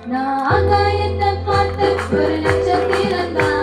நான் ஆகாயத்தை பார்த்து ஒரு நட்சத்திரம் தான்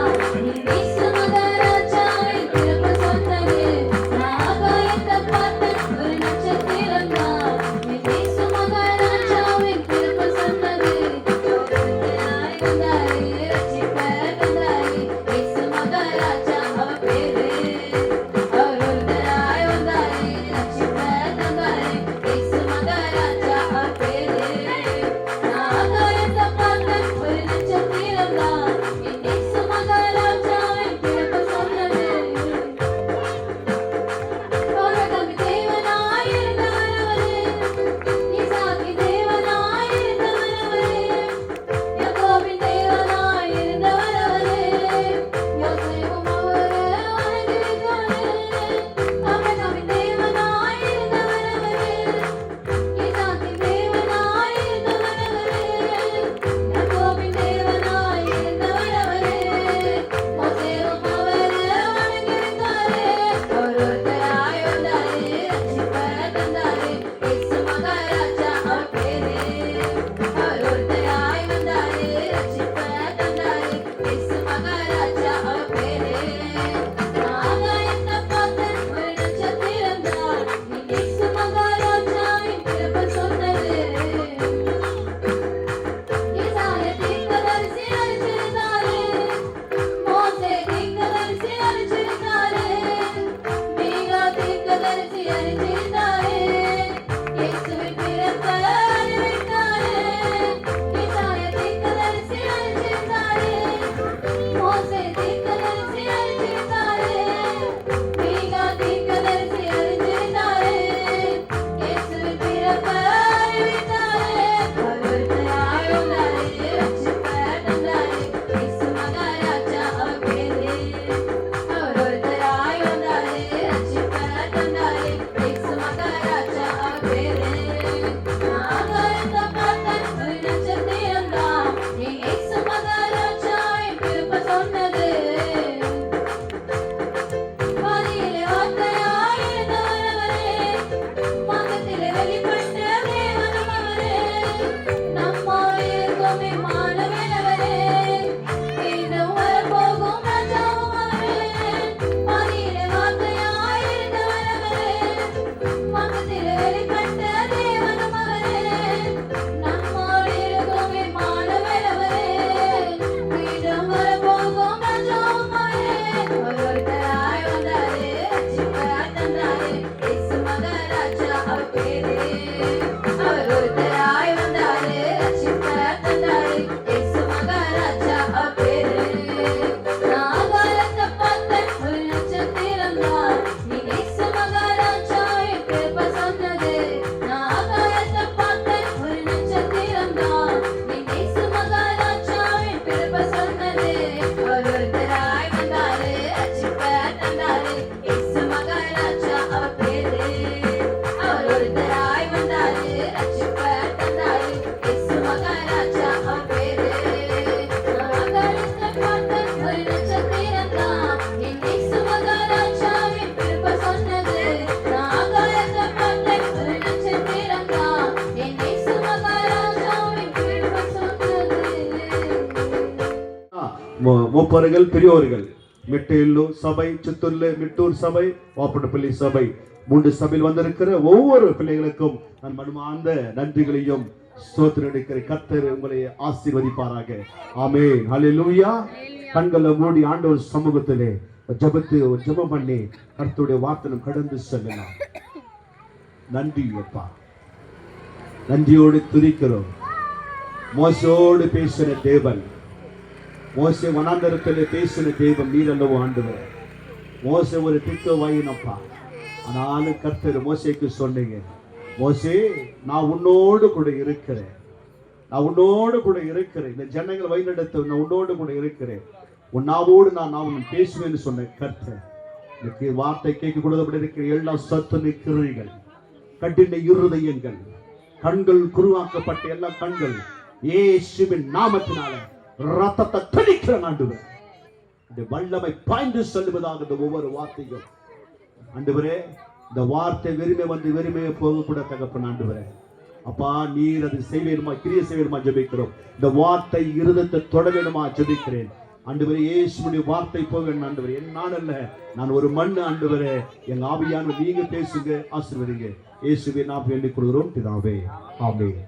மூப்பர்கள் பெரியோர்கள் மெட்டேல்லு சபை, சித்தூர்ல மிட்டூர் சபை, வாப்பனப்பள்ளி சபை, 3 சபையில் வந்திருக்கிற ஒவ்வொரு பிள்ளைகளுக்கும் நான் மனமார்ந்த நன்றிகளையும் ஸ்தோத்திரம் எடுக்கிற கர்த்தர் உங்களை ஆசீர்வதிப்பாராக. ஆமென். ஹல்லேலூயா. கண்களை மூடி ஆண்டவர் சமூகத்திலே ஜெபம் பண்ணி கர்த்தருடைய வார்த்தை கடந்து செல்லலாம். நன்றி அப்பா, நன்றியோடு துதிக்கிறோம். மோசோடு பேசின தேவன், மோசே வனாந்தரத்தில் பேசின தெய்வம் நீர் அல்லவோ ஆண்டவர். மோசே ஒரு திட்டவாயினப்பா, ஆனாலும் கர்த்தர் மோசேக்கு சொன்னீங்க, மோசே நான் உன்னோடு கூட இருக்கிறேன், நான் உன்னோடு கூட இருக்கிறேன், இந்த ஜனங்கள் வழிநடத்த நான் உன்னோடு கூட இருக்கிறேன், உன்னாவோடு நான் பேசுவேன்னு சொன்ன கர்த்தர். எனக்கு வார்த்தை கேட்க கூடாது இருக்கிற எல்லா சத்துணை கிருமிகள், கடின இருதயங்கள், கண்கள் குருவாக்கப்பட்ட எல்லா கண்கள் இயேசுவின் நாமத்தினால ரத்தத்தை தெளிக்கிற ஆண்டவரே, இந்த வல்லமை பாய்ந்து செல்வதாக இந்த ஒவ்வொரு வார்த்தையும் ஆண்டவரே, இந்த வார்த்தை வெறுமை வந்து வெறுமையை போக கூட தகப்பன் ஆண்டவரே, அப்பா நீர் அதை செய்வேணுமா, கிரியை செய்வேணுமா ஜெபிக்கிறோம். இந்த வார்த்தை இருதயத்தை தொட வேணுமா ஜெபிக்கிறேன். ஆண்டவரே இயேசுவுடைய வார்த்தை போக ஆண்டவரே, நான் அல்ல, நான் ஒரு மண் ஆண்டவரே, எங்க ஆவியானவர் நீங்க பேசுங்க, ஆசீர்வதிங்க. இயேசுவே நாம் வேண்டிக் கொள்கிறோம் பிதாவே, ஆமென்.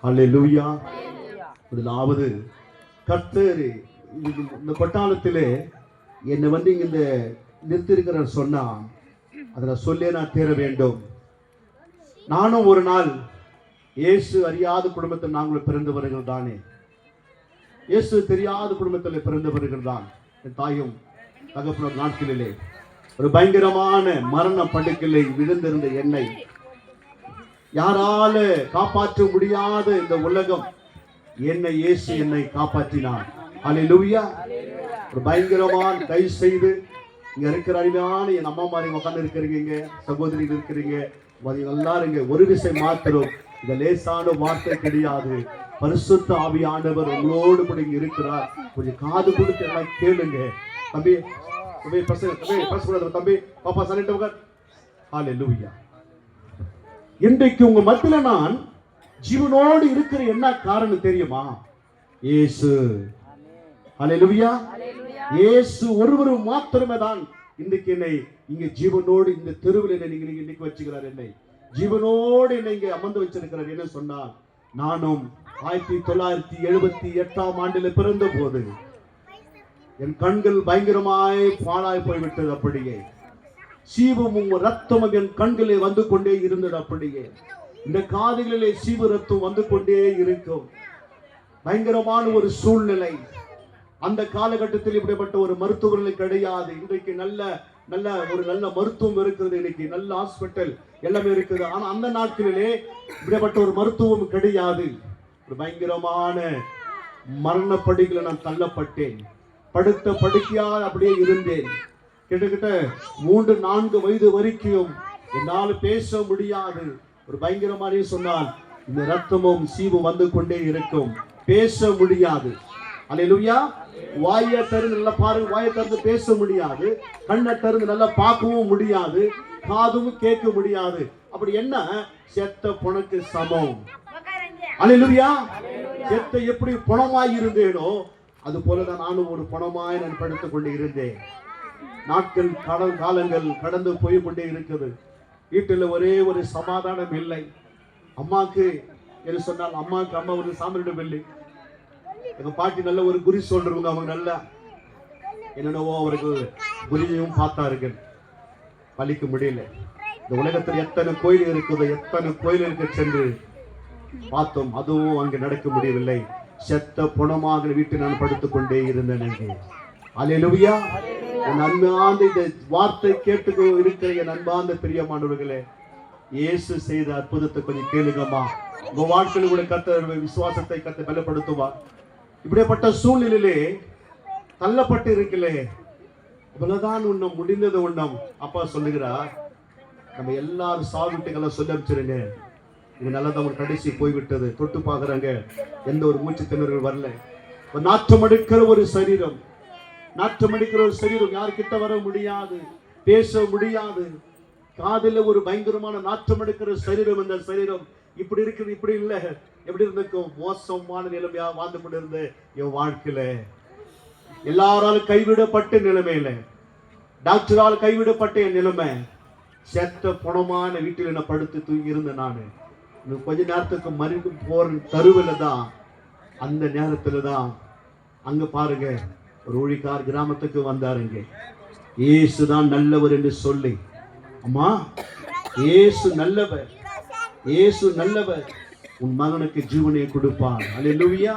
அல்லேலூயா. முதலாவது கர்த்தர் இந்த பட்டாளத்திலே என்னை இங்க இந்த நிறுத்திருக்கிறார் சொன்னா அதை நான் சொல்லே நான் தேர வேண்டும். நானும் ஒரு நாள் இயேசு அறியாத குடும்பத்தில் நாங்கள் பிறந்தவர்கள் தானே, இயேசு தெரியாத குடும்பத்தில் பிறந்தவர்கள் தான். என் தாயும் தகப்பனர் நாட்களிலே ஒரு பயங்கரமான மரண படுக்கையிலே விழுந்திருந்த என்னை யாரால காப்பாற்ற முடியாத இந்த உலகம் என்னை இயேசு என்னை காப்பாற்றினார். அல்லேலூயா. ஒரு பயங்கரமான கை செய்து இங்க இருக்கிற அருமையான என் அம்மா மாதிரி உட்கார்ந்து இருக்கிறீங்க, சகோதரிகள் இருக்கிறீங்க, எல்லாரும் ஒரு விஷயம் மாத்திரம், இந்த லேசான வார்த்தை கிடையாது. பரிசுத்த ஆவியானவர் உங்களோடு கூட இங்க இருக்கிறார். கொஞ்சம் காது கொடுத்து எல்லாம் கேளுங்க. தம்பி தம்பி பாப்பா சொல்லிட்டு. அல்லேலூயா. இன்றைக்கு உங்க மத்தியில நான் ஜீவனோடு இருக்கிற என்ன காரணம் தெரியுமா? இயேசு. அல்லேலூயா. இயேசு ஒருவர் மாத்திரமே தான் இன்றைக்கு என்னை இங்க ஜீவனோடு இந்த தெருவில் நீங்க இன்னைக்கு வச்சுக்கிறார். என்னை ஜீவனோடு என்னை இங்க அமர்ந்து வச்சிருக்கிறார். என்ன சொன்னால், நானும் 1978ஆம் ஆண்டில் பிறந்த போது என் கண்கள் பயங்கரமாய் பாழாய் போய்விட்டது. அப்படியே சீவமும் ரத்தமும் என் கண்களே வந்து கொண்டே இருந்தது. அப்படியே இந்த காதுகளிலே சீவு ரத்தம் வந்து கொண்டே இருக்கும். பயங்கரமான ஒரு சூழ்நிலை. அந்த காலகட்டத்தில் இப்படிப்பட்ட ஒரு மருத்துவர்கள் கிடையாது. இன்றைக்கு நல்ல மருத்துவம் இருக்கிறது. இன்னைக்கு நல்ல ஹாஸ்பிட்டல் எல்லாமே இருக்குது. ஆனா அந்த நாட்களிலே இப்படிப்பட்ட ஒரு மருத்துவம் கிடையாது. ஒரு பயங்கரமான மரண படுக்கையில நான் தள்ளப்பட்டேன். படுத்த படுக்கையா அப்படியே இருந்தேன். கிட்டத்தட்ட 3-4 வயது வரைக்கும் என்னால் பேச முடியாது. ஒரு பயங்கரமான சொன்னால் இந்த ரத்தமும் சீவும் வந்து கொண்டே இருக்கும். பேச முடியாது. அல்லேலூயா. வாயை திறந்து நல்லா பாருங்க, வாயை திறந்து பேச முடியாது, கண்ணை திறந்து நல்லா பார்க்கவும் முடியாது, காதும் கேட்க முடியாது. அப்படி என்ன, செத்த பொணக்கு சமம். அல்லேலூயா. செத்த எப்படி பணமாய் இருந்தேனோ அது போலதான் நானும் ஒரு பணமாய் நான் படுத்துக் கொண்டு இருந்தேன். நாட்கள் காலங்கள் கடந்து போய் கொண்டே இருக்குது. வீட்டில் ஒரே ஒரு சமாதானம் இல்லை. அம்மாக்கு என்ன சொன்னால், அம்மாவுக்கு அம்மா ஒரு சாமியிடம் இல்லை. எங்க பாட்டி நல்ல ஒரு குறி சொல்றவங்க. அவங்க நல்லா என்னென்னவோ அவர்கள் குறியையும் பார்த்தார்கள், பலிக்க முடியல. இந்த உலகத்தில் எத்தனை கோயில் இருக்குது, எத்தனை கோயிலுக்கு சென்று பார்த்தோம், அதுவும் அங்கு நடக்க முடியவில்லை. செத்த புணமாக வீட்டில் நான் படுத்துக் கொண்டே இருந்தேன். அல்லேலூயா. என் அன்பார்ந்த இந்த வார்த்தை கேட்டு இருக்கிற என் அன்பார்ந்த பிரியமானவர்களே, இயேசு செய்த அற்புதத்தை கொஞ்சம் கேளுங்கம்மா. உங்க வாழ்க்கையில் கூட கர்த்தர் விசுவாசத்தை கர்த்தர் பலப்படுத்துவார். இப்படிப்பட்ட சூழ்நிலையிலே தள்ளப்பட்டு இருக்கலே, இவ்வளவுதான் உன்னம் முடிந்தது உன்னம். அப்பா சொல்லுகிறார், நம்ம எல்லாரும் சாவிட்டுகளை சொல்லி அனுப்பிச்சிருங்க. இது நல்லதான் ஒரு கடைசி போய்விட்டது. தொட்டு பாக்குறாங்க, எந்த ஒரு மூச்சு திணறல் வரல. ஒரு நாற்றம் அடிக்கிற ஒரு சரீரம், நாற்றம் அடிக்கிற ஒரு சரீரம், யாருக்கிட்ட வர முடியாது, பேச முடியாது. காதில் ஒரு பயங்கரமான நாற்றம் எடுக்கிற சரீரம். இந்த சரீரம் இப்படி இருக்குது, இப்படி இல்லை, எப்படி இருந்திருக்கும்? மோசமான நிலைமையா வாழ்ந்து கொண்டிருந்த என் வாழ்க்கையில, எல்லாராலும் கைவிடப்பட்ட நிலைமையில, டாக்டரால் கைவிடப்பட்ட என் நிலைமை, செத்த பணமான வீட்டில் என்ன படுத்து தூங்கி இருந்த நானு. கொஞ்ச நேரத்துக்கு மறிந்து போற தருவில தான், அந்த நேரத்துல தான் அங்க பாருங்க ஒரு ஊழிக்கார் கிராமத்துக்கு வந்தாருங்க. இயேசுதான் நல்லவர் என்று சொல்லி, அம்மா இயேசு நல்லவர், இயேசு நல்லவர், உன் மகனுக்கு ஜீவனை கொடுப்பார். அல்லேலூயா.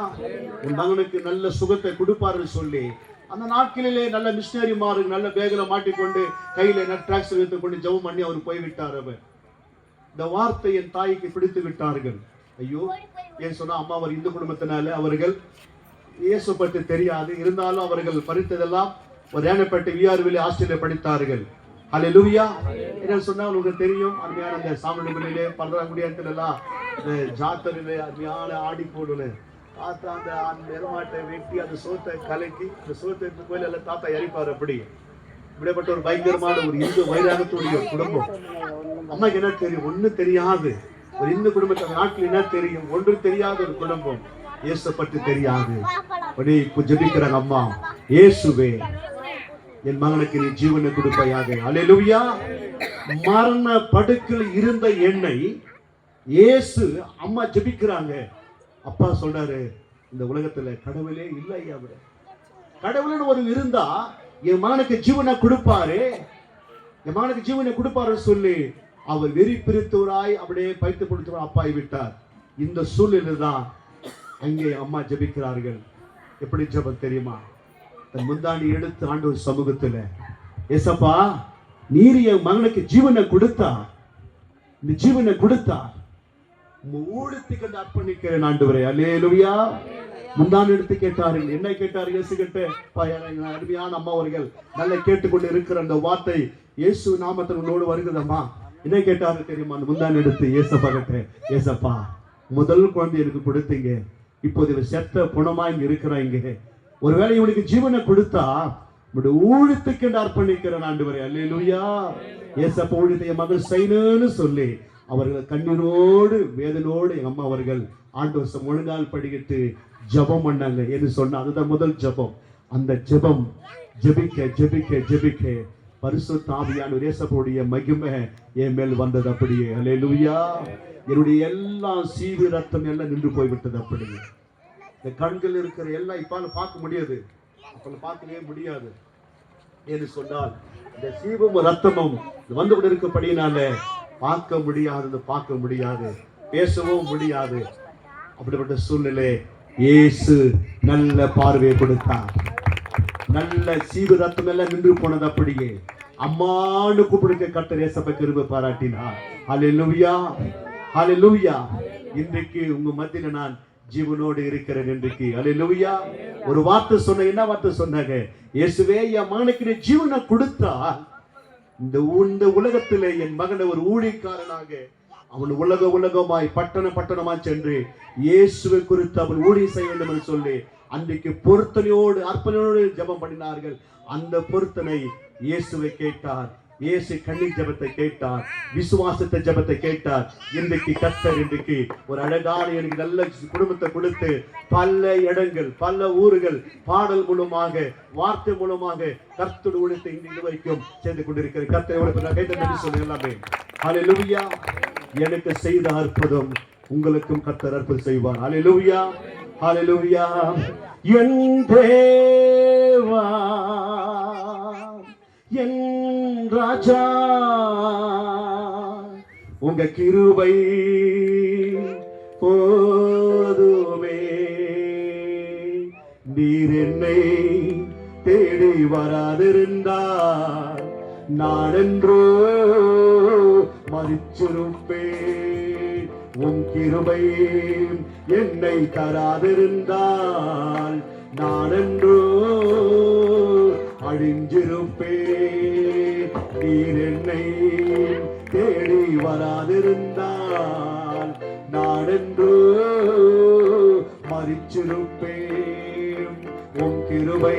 உன் மகனுக்கு நல்ல சுகத்தை கொடுப்பார்னு சொல்லி, அந்த நாட்களிலே நல்ல மிஷினரிமாரு நல்ல பேகல மாட்டிக்கொண்டு கையில நட்ராக்ஸ் வைத்துக் கொண்டு ஜெபம் பண்ணி அவர் போய்விட்டார். அவர் இந்த வார்த்தை என் தாய்க்கு பிடித்து விட்டார்கள். ஐயோ, ஏன் சொன்னா, அம்மா அவர் இந்து குடும்பத்தினால அவர்கள் இயேசு பற்றி தெரியாது. இருந்தாலும் அவர்கள் படித்ததெல்லாம் ஒரு ரேனப்பேட்டை விஆர்விலே ஆஸ்திரேலியா படித்தார்கள். அல்லேலூயா. என்ன சொன்னா உங்களுக்கு தெரியும், அருமையான அந்த சாமணிகளிலே பரதாங்குடியாத்துல எல்லாம் இந்த ஜாத்தரிலே அருமையான ஆடி போடுன்னு தாத்தா அந்த எருமாட்டை வெட்டி அந்த சோத்தை கலக்கி அந்த சோத்தை கோயில் எல்லாம் தாத்தா எரிப்பார். அப்படி இப்படிப்பட்ட ஒரு பயங்கரமான ஒரு இந்து வைராகத்துடைய குடும்பம். அம்மாக்கு என்ன தெரியும்? ஒண்ணு தெரியாது. ஒரு இந்து குடும்பத்தை நாட்டில் என்ன தெரியும்? ஒன்று தெரியாத ஒரு குடும்பம், இயேசு பற்றி தெரியாது. ஜெபிக்கிறாங்க, அம்மா இயேசுவே என் மகனுக்கு நீ ஜீவனை கொடுப்பாயாக. அல்லேலூயா. மரண படுக்கையில் இருந்த என்னை இயேசு, அம்மா ஜெபிக்கிறாங்க. அப்பா சொல்றாரு, இந்த உலகத்துல கடவுளே இல்லை, அவர் கடவுள்னு ஒரு இருந்தா என் மகனுக்கு ஜீவனை கொடுப்பாரு, என் மகனுக்கு ஜீவனை கொடுப்பாரு சொல்லி அவர் வெறி பிரித்தவராய் அப்படியே பைத்து கொடுத்தவர் அப்பாய் விட்டார். இந்த சூழ்நிலை தான் அங்கே அம்மா ஜெபிக்கிறார்கள். எப்படி ஜெபம் தெரியுமா? தன் முந்தாணி எடுத்து ஆண்டவர் சமூகத்துல, ஏசப்பா நீர் என் மகனுக்கு ஜீவனை கொடுத்தா, இந்த ஜீவனை கொடுத்தா ஊழியத்துக்கு அர்ப்பணிக்கிறேன் ஆண்டவரே. அல்லேலூயா. முந்தாணி எடுத்து கேட்டார்கள். என்ன கேட்டார்கள்? இயேசு கிட்ட, அருமையான அம்மா அவர்கள் நல்ல கேட்டுக்கொண்டு இருக்கிற அந்த வார்த்தை இயேசு நாமத்தில் உன்னோடு வருகிறதம்மா. என்ன கேட்டாரு தெரியுமா? அந்த முந்தாணி எடுத்து ஏசப்பா கிட்ட, ஏசப்பா முதல் குழந்தை எனக்கு கொடுத்தீங்க, இப்போது இவன் செத்த புணமா இங்க இருக்கிறாங்க, ஒருவேளை இவனுக்கு ஜீவனை கொடுத்தா ஊழியத்துக்கு அர்ப்பணிக்கிறேன் ஆண்டவரே. அல்லேலூயா. ஏசப்பா ஊழியத்தை என் மகள் செய்யணும்னு சொல்லி அவர்கள் கண்ணீரோடு வேதனோடு எங்க அம்மா அவர்கள் ஆண்டவர் முழங்கால் படிக்கிட்டு ஜெபம் பண்ணாங்க என்று சொன்னா, அதுதான் முதல் ஜெபம். அந்த ஜெபம் ஜெபிக்க ஜெபிக்க ஜெபிக்க பரிசுத்த ஆவியானவர் இயேசுவுடைய மகிமை என் மேல் வந்தது. அப்படியே அல்லேலூயா. என்னுடைய எல்லா சீவு ரத்தம் எல்லாம் நின்று போய்விட்டது. அப்படியே இந்த கண்கள் இருக்கிற எல்லாம் இப்பால பார்க்க முடியாது, அப்ப பார்க்கவே முடியாது என்று சொன்னால், இந்த சீவும் ரத்தமும் வந்து கொண்டு இருக்கப்படினால பார்க்க முடியாது, பார்க்க முடியாது, பேசவும் முடியாது. அப்படிப்பட்ட சூழ்நிலை இயேசு நல்ல பார்வையை கொடுத்தார். நல்ல சீவு ரத்தம் எல்லாம் நின்று போனது. அப்படியே அம்மான்னு கூப்பிடுங்க கர்த்தர் இயேசுவை கிருபை பாராட்டினார். ஹல்லேலூயா, ஹல்லேலூயா. இன்றைக்கு உங்க மத்தியில நான் ஜீவனோடு இருக்கிறேன். இன்றைக்கு ஹல்லேலூயா. ஒரு வார்த்தை சொன்ன, என்ன வார்த்தை சொன்னாங்க? இயேசுவே என் மகனுக்கு நீ ஜீவனை கொடுத்தா இந்த உலகத்திலே என் மகனை ஒரு ஊழியக்காரனாக அவன் உலகமாய் பட்டணமாய் சென்று இயேசுவை குறித்து அவன் ஊழியம் செய்ய வேண்டும் என்று சொல்லி அன்றைக்கு பொருத்தனையோடு அர்ப்பணையோடு ஜெபம் பண்ணினார்கள். அந்த பொருத்தனை இயேசுவை கேட்டார். இயேசு கண்ணீர் ஜெபத்தை கேட்டார், விசுவாசத்தை ஜெபத்தை கேட்டார். இன்றைக்கு கர்த்தர் இன்றைக்கு ஒரு அழகான எனக்கு நல்ல குடும்பத்தை கொடுத்து பல இடங்கள், பல ஊர்கள் பாடல் மூலமாக, வார்த்தை மூலமாக கர்த்தர் ஊழியத்தை இன்று வரைக்கும் செய்து கொண்டிருக்கிற கர்த்தரை சொல்லி எல்லாமே ஹல்லேலூயா. எனக்கு செய்த அற்புதம் உங்களுக்கும் கர்த்தர் அற்புதம் செய்வார். ஹல்லேலூயா, ஹல்லேலூயா. என் தேவா, என் ராஜா, உங்க கிருபை போதுமே. நீர் என்னை தேடி வராதிருந்தால் நான் என்றோ மரிச்சிருப்பேன். உன் கிருபை என்னை தராதிருந்தால் நான் என்றோ அழிஞ்சிருப்பேன். நீர் என்னை தேடி வராதிருந்தால் நான் என்றோ மரிச்சிருப்பேன். உன் கிருபை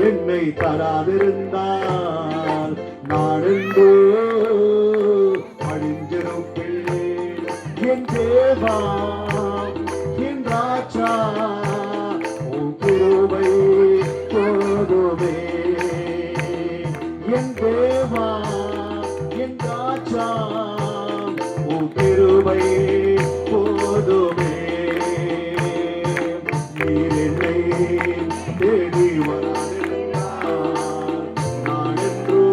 என்னை தராதிருந்தால் நான் என்றோ அழிஞ்சிருப்பேன். என் தேவா, என் ராஜா, உன் கிருபை போதுமே. என் தேவா, என் ராஜா, உன் கிருபை போதுமே. நீர் என்னை தேடி வராதிருந்தால் நான் என்றோ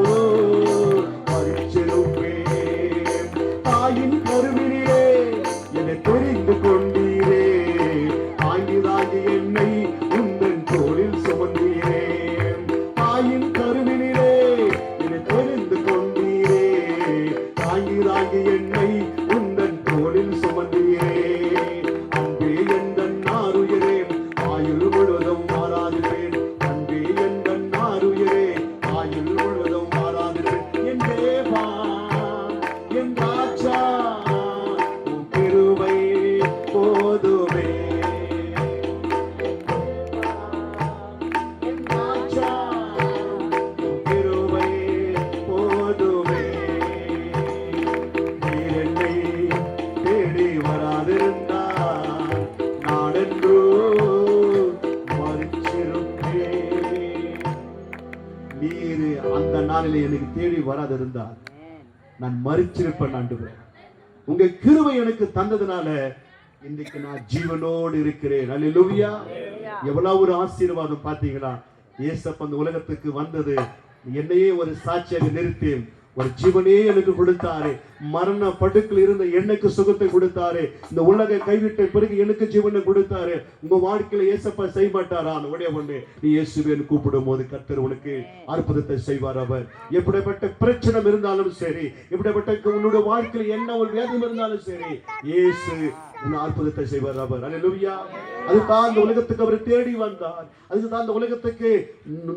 நாளிலே எனக்கு தேடி வராதிருந்தால் நான் மரிச்சிருப்பேன் ஆண்டவரே. உங்க கிருபை எனக்கு தந்ததுனால இன்னைக்கு நான் ஜீவனோடு இருக்கிறேன். அல்லேலூயா. எவ்வளவு ஒரு ஆசீர்வாதம் பாத்தீங்களா? இயேசப்பா அந்த உலகத்துக்கு வந்தது என்னையே ஒரு சாட்சியாக நிறுத்தி ஒரு ஜீவனே எனக்கு கொடுத்தாரு. மரண படுக்கில் இருந்த எனக்கு சுகத்தை கொடுத்தாரு. இந்த உலக கைவிட்ட பிறகு எனக்கு ஜீவனை கொடுத்தாரு. உங்க வாழ்க்கையில இயேசப்பா செய்ய மாட்டாரா? உடைய ஒண்ணு, நீ இயேசுவேன்னு கூப்பிடும் போது கர்த்தர் உனக்கு அற்புதத்தை செய்வார். அவர் எப்படிப்பட்ட பிரச்சனை இருந்தாலும் சரி, எப்படிப்பட்ட உன்னுடைய வாழ்க்கையில் என்ன ஒரு வேதம் இருந்தாலும் சரி, இயேசு உன் அற்புதத்தை செய்வார் அவர். அல்லேலூயா. அதுதான் இந்த உலகத்துக்கு அவர் தேடி வந்தார். அதுதான் இந்த உலகத்துக்கு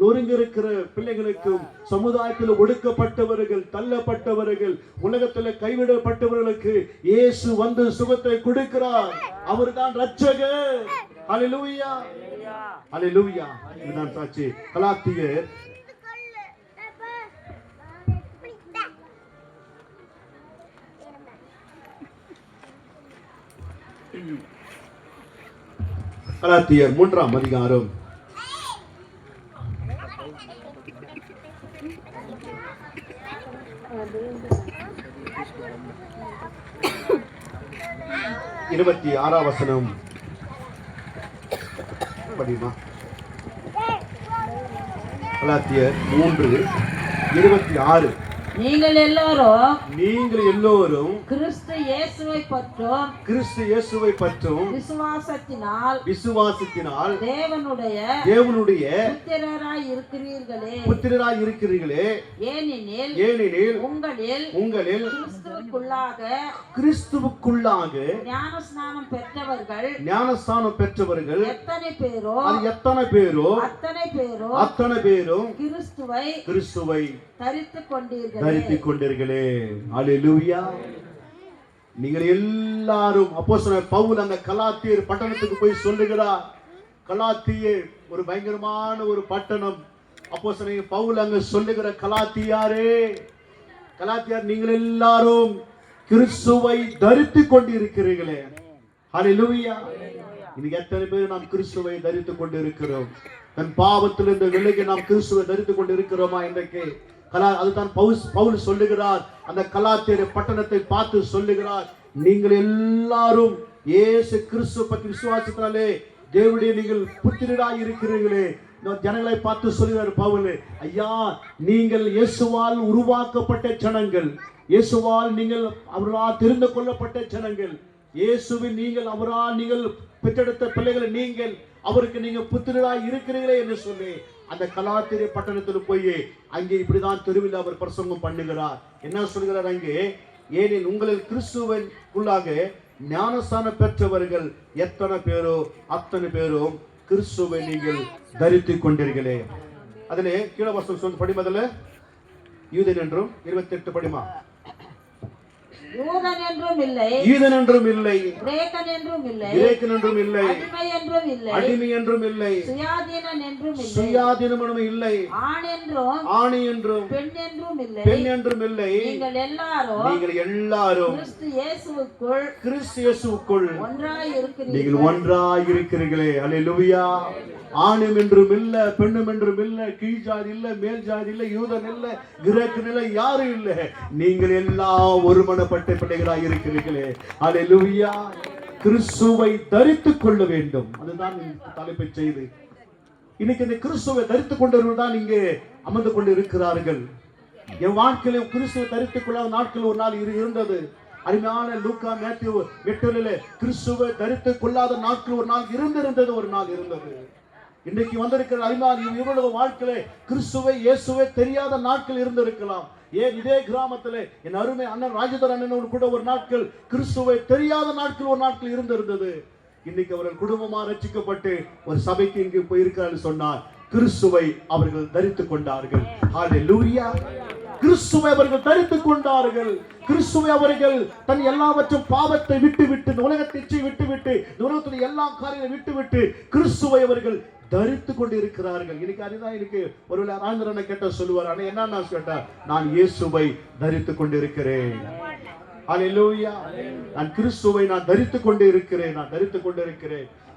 நொறுங்கி இருக்கிற பிள்ளைகளுக்கும், சமுதாயத்தில் ஒடுக்கப்பட்டவர்கள், தள்ளப்பட்டவர்கள், உலகத்தில் கைவிடப்பட்டவர்களுக்கு இயேசு வந்து சுகத்தை கொடுக்கிறார். அவர் தான் ரட்சகர். அல்லேலூயா. அல்லேலூயா. இதுதான் சாட்சி. கலாத்தியர் கலாத்தியர் 3ஆம் அதிகாரம் 26ஆம் வசனம் படிமா. கலாத்தியர் 3:26. நீங்கள் எல்லோரும் கிறிஸ்து இயேசுவை பற்றும் விசுவாசத்தினால் தேவனுடைய புத்திரராய் இருக்கிறீர்களே. ஏனெனில் உங்களில் கிறிஸ்துவுக்குள்ளாக ஞானஸ்நானம் பெற்றவர்கள் எத்தனை பேரோ அத்தனை பேரும் கிறிஸ்துவை தரித்துக் கொண்டீர்களே. அல்லேலூயா. நீங்கள் எல்லாரும் அப்போஸ்தலர் பவுல் அந்த கலாத்தியர் பட்டணத்துக்கு போய் சொல்லுகிறார். கலாத்தியர் ஒரு பயங்கரமான ஒரு பட்டணம். அப்போஸ்தலர் பவுல் அங்க சொல்லுகிற கலாத்தியாரே, கலாத்தியார் நீங்கள் எல்லாரும் கிறிஸ்துவை தரித்துக் கொண்டிருக்கிறீர்களே. அல்லேலூயா. இன்னைக்கு எத்தனை பேர் நாம் கிறிஸ்துவை தரித்துக் கொண்டிருக்கிறோம்? தன் பாவத்திலிருந்து விலகி நாம் கிறிஸ்துவை தரித்துக் கொண்டிருக்கிறோமா? இன்றைக்கு அதுதான் பவுல் சொல்லுகிறார். அந்த கலாத்தியர் பட்டணத்தை பார்த்து சொல்லுகிறார், நீங்கள் எல்லாரும் இயேசு கிறிஸ்து பற்றி விசுவாசத்தினாலே தேவனுடைய நீங்கள் புத்திரராய் இருக்கிறீர்களே. ஜனங்களை பார்த்து சொல்லுகிறார் பவுல், ஐயா நீங்கள் இயேசுவால் உருவாக்கப்பட்ட ஜனங்கள், இயேசுவால் நீங்கள் அவரால் தெரிந்து கொள்ளப்பட்ட ஜனங்கள், இயேசுவின் நீங்கள் அவரால் நீங்கள் பெற்றெடுத்த பிள்ளைகளை, நீங்கள் அவருக்கு நீங்க புத்திரராய் இருக்கிறீர்களே என்று சொல்லி அந்த கலாத்திய பட்டணத்தில் போய் அங்கே இப்படிதான் தெருவில் அவர் பிரசங்கம் பண்ணுகிறார். என்ன சொல்கிறார் அங்கே? ஏனெனில் உங்களில் கிறிஸ்துவுக்குள்ளாக ஞானஸ்தானம் பெற்றவர்கள் எத்தனை பேரோ அத்தனை பேரும் கிறிஸ்துவை நீங்கள் தரித்துக் கொண்டீர்களே. அதிலே கீழே வசனம் சொல்லி படிமதில் யூதன் என்றும் 28 படிமா. யூதன் என்றும் இல்லை, ஈதன் என்றும் இல்லை, கிரேக்கன் என்றும் இல்லை, கிரேக்கன் என்றும் இல்லை, அடிமை என்றும் இல்லை, அடிமை என்றும் இல்லை, சுயாதீனன் என்றும் இல்லை, சுயாதீனமும் இல்லை, ஆண் என்றும் ஆணி என்றும் பெண் என்றும் இல்லை, பெண் என்றும் இல்லை. நீங்கள் எல்லாரும் கிறிஸ்து இயேசுவுக்குள் ஒன்றாய் இருக்கிறீர்கள். நீங்கள் ஒன்றாய் இருக்கிறீர்களே. அல்லேலூயா. ஆணும் என்றும் இல்ல, பெண்ணும் என்றும் இல்ல, கீழ் ஜாதி இல்ல, மேல் ஜாதி இல்ல, யூதன் இல்ல, கிரேக்கன் இல்ல, யாரும் இல்ல. நீங்கள் எல்லாம் ஒருமனப்பட்ட பிள்ளைகளாய் இருக்கிறீர்களே. அல்லேலூயா. கிறிஸ்துவை தரித்துக் கொள்ள வேண்டும். அதுதான் தலைப்பை செய்து இன்னைக்கு இந்த கிறிஸ்துவை தரித்துக் கொண்டவர்கள் தான் இங்கே அமர்ந்து கொண்டு இருக்கிறார்கள். என் வாழ்க்கையில கிறிஸ்துவை தரித்துக் கொள்ளாத நாட்கள் ஒரு நாள் இருந்தது. அருமையான லூக்கா மேத்யூ 8 கிறிஸ்துவை தரித்துக் கொள்ளாத நாட்கள் ஒரு நாள் இருந்தது. இன்னைக்கு வந்திருக்கிற அருமையான இவருடைய வாழ்க்கையில கிறிஸ்துவை இயேசுவை தெரியாத நாட்கள் இருந்திருக்கலாம். ஏன் இதே கிராமத்தில் என் அருமை அண்ணன் ராஜதர் அண்ணன் கூட ஒரு நாட்கள் கிறிஸ்துவை தெரியாத நாட்கள் ஒரு நாட்கள் இருந்திருந்தது. இன்னைக்கு அவர்கள் குடும்பமா ரட்சிக்கப்பட்டு ஒரு சபைக்கு இங்கு போயிருக்கிறார்கள் சொன்னார். கிறிஸ்துவை அவர்கள் தரித்துக் கொண்டார்கள். ஹல்லேலூயா. கிறிஸ்துவை அவர்கள் தரித்துக் கொண்டார்கள். கிறிஸ்துவை அவர்கள் தன் எல்லாவற்றும் பாவத்தை விட்டுவிட்டு, உலகத்தை விட்டுவிட்டு, உலகத்துடைய எல்லா காரியங்களை விட்டுவிட்டு கிறிஸ்துவை அவர்கள் தரித்துக் கொண்டு இருக்கிறார்கள். இன்னைக்கு அதுதான் இருக்கு. ஒருவேளை ஆந்திரனை கேட்ட சொல்லுவார், ஆனா என்ன கேட்டா, நான் இயேசுவை தரித்துக் கொண்டு இருக்கிறேன். அல்லேலூயா. நான் கிறிஸ்துவை நான் தரித்துக் கொண்டு இருக்கிறேன்.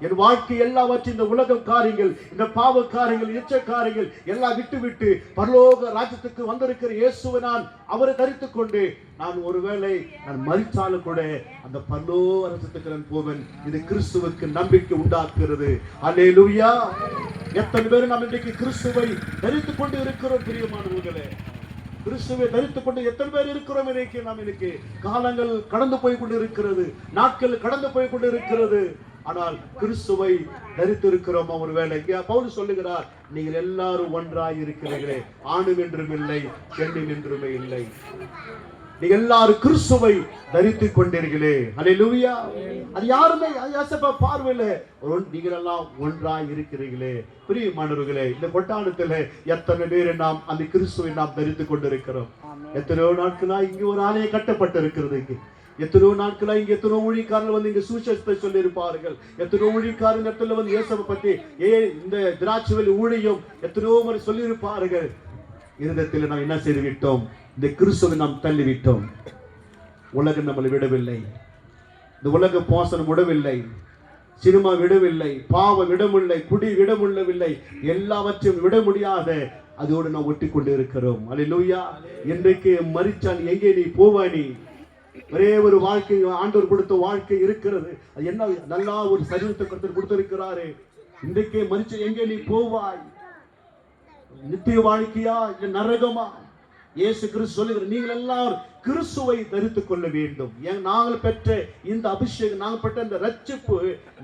என் வாழ்க்கை எல்லாவற்றையும் இந்த உலக காரியங்கள், இந்த பாவ காரியங்கள், இச்சை காரியங்கள் எல்லாம் விட்டு பரலோக ராஜ்யத்துக்கு வந்திருக்கிற இயேசுவை நான் அவரை தரித்துக் கொண்டு நான் ஒருவேளை நான் மரித்தாலும் கூட அந்த பரலோக ராஜ்யத்துக்கு நான் போவேன். இது கிறிஸ்துவுக்கு நம்பிக்கை உண்டாக்குகிறது. அல்லேலூயா. எத்தனை பேர் நாம் இன்றைக்கு கிறிஸ்துவை தரித்துக் கொண்டு இருக்கிறோம் பிரியமானவர்களே? கிறிஸ்துவை தரித்துக் கொண்டு எத்தனை பேர் இருக்கிறோம்? இன்னைக்கு காலங்கள் கடந்து போய் கொண்டு இருக்கிறது, நாட்கள் கடந்து போய் கொண்டு இருக்கிறது. ஆனால் கிறிஸ்துவை தரித்து இருக்கிறோம். ஒருவேளை பவுல் சொல்லுகிறார், நீங்கள் எல்லாரும் ஒன்றாய் இருக்கிறீர்களே, ஆணும் என்றும் இல்லை, பெண்ணும் என்றுமே இல்லை. நீங்க எல்லாரும் கிறிஸ்துவை தரித்துக் கொண்டீர்களே. அல்லேலூயா. அது யாருமே பார்வையில நீங்கள் எல்லாம் ஒன்றாய் இருக்கிறீர்களே. பிரியமானவர்களே, இந்த கொட்டாணத்துல எத்தனை பேர் நாம் அந்த கிறிஸ்துவை நாம் தரித்துக் கொண்டிருக்கிறோம்? எத்தனையோ நாட்களா இங்க ஒரு ஆலயம் கட்டப்பட்டு இருக்கிறது. எத்தனையோ நாட்களா இங்க எத்தனோ ஊழியக்காரர்கள் வந்து இங்க சுவிசேஷத்தை சொல்லி இருப்பார்கள். எத்தனோ ஊழியக்காரர்கள் இடத்துல வந்து இயேசுவை பத்தி இந்த திராட்சைவெளி ஊழியம் எத்தனையோ முறை சொல்லி இருப்பார்கள். இருதயத்தில் நாம் என்ன செய்து விட்டோம்? இந்த கிறிஸ்துவை நாம் தள்ளிவிட்டோம். உலகம் நம்மளை விடவில்லை, இந்த உலக போசனம் விடவில்லை, சினிமா விடவில்லை, பாவம் விடவில்லை, குடி விடவில்லை, எல்லாவற்றையும் விட முடியாத அதோடு நாம் ஒட்டி கொண்டு இருக்கிறோம். அல்லேலூயா. இன்றைக்கு மரிச்சால் எங்கே நீ போவானி? ஒரே ஒரு வாழ்க்கை ஆண்டவர் கொடுத்த வாழ்க்கை இருக்கிறது. அது என்ன நல்லா ஒரு சரீரத்தை கொடுத்திருக்கிறாரு. இன்றைக்கே மரிச்ச எங்கே நீ போவாய்? நித்திய வாழ்க்கையா இல்ல நரகமா? இயேசு கிறிஸ்து சொல்லுகிற நீங்கள் எல்லாரும் கிறிஸ்துவை தரித்துக் கொள்ள வேண்டும். நாங்கள் பெற்ற இந்த அபிஷேகம், நாங்கள் பெற்ற இந்த ரட்சிப்பு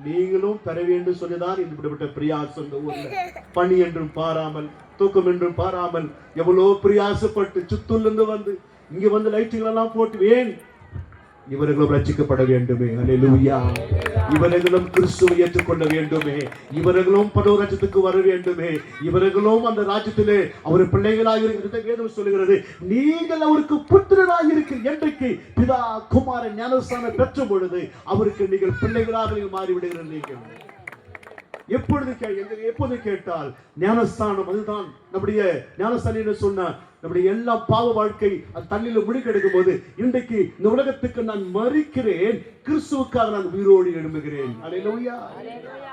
நீங்களும் பெற வேண்டும் சொல்லிதான் இப்படிப்பட்ட பிரயாசம். இந்த ஊர்ல பணி என்றும் பாராமல், தூக்கம் என்றும் பாராமல் எவ்வளவு பிரயாசப்பட்டு சித்தூர்ல வந்து இங்க வந்து லைட்டுகள் எல்லாம் போட்டு ஏன் இவர்களும் ரட்சிக்கப்பட வேண்டுமே. அல்லேலூயா. இவர்களும் கிறிஸ்துவை ஏற்றுக்கொள்ள வேண்டுமே. இவர்களும் பரலோகத்துக்கு வர வேண்டுமே. இவர்களும் அந்த ராஜ்யத்திலே அவர் பிள்ளைகளாக இருக்கிறது வேதம் சொல்லுகிறது. நீங்கள் அவருக்கு புத்திரராக இருக்கிற என்றைக்கு பிதா குமாரன் ஞானஸ்தானம் பெற்ற பொழுது அவருக்கு நீங்கள் பிள்ளைகளாக மாறிவிடுகிற நீங்கள் எப்போது கேட்டால் ஞானஸ்தானம் அதுதான் நம்முடைய ஞானஸ்தானம் சொன்ன நம்முடைய எல்லா பாவ வாழ்க்கை அது தண்ணில முடிக்கெடுக்கும் போது இன்றைக்கு இந்த உலகத்துக்கு நான் மரிக்கிறேன், கிறிஸ்துவுக்காக நான் உயிரோடு எழும்புகிறேன். அல்லேலூயா.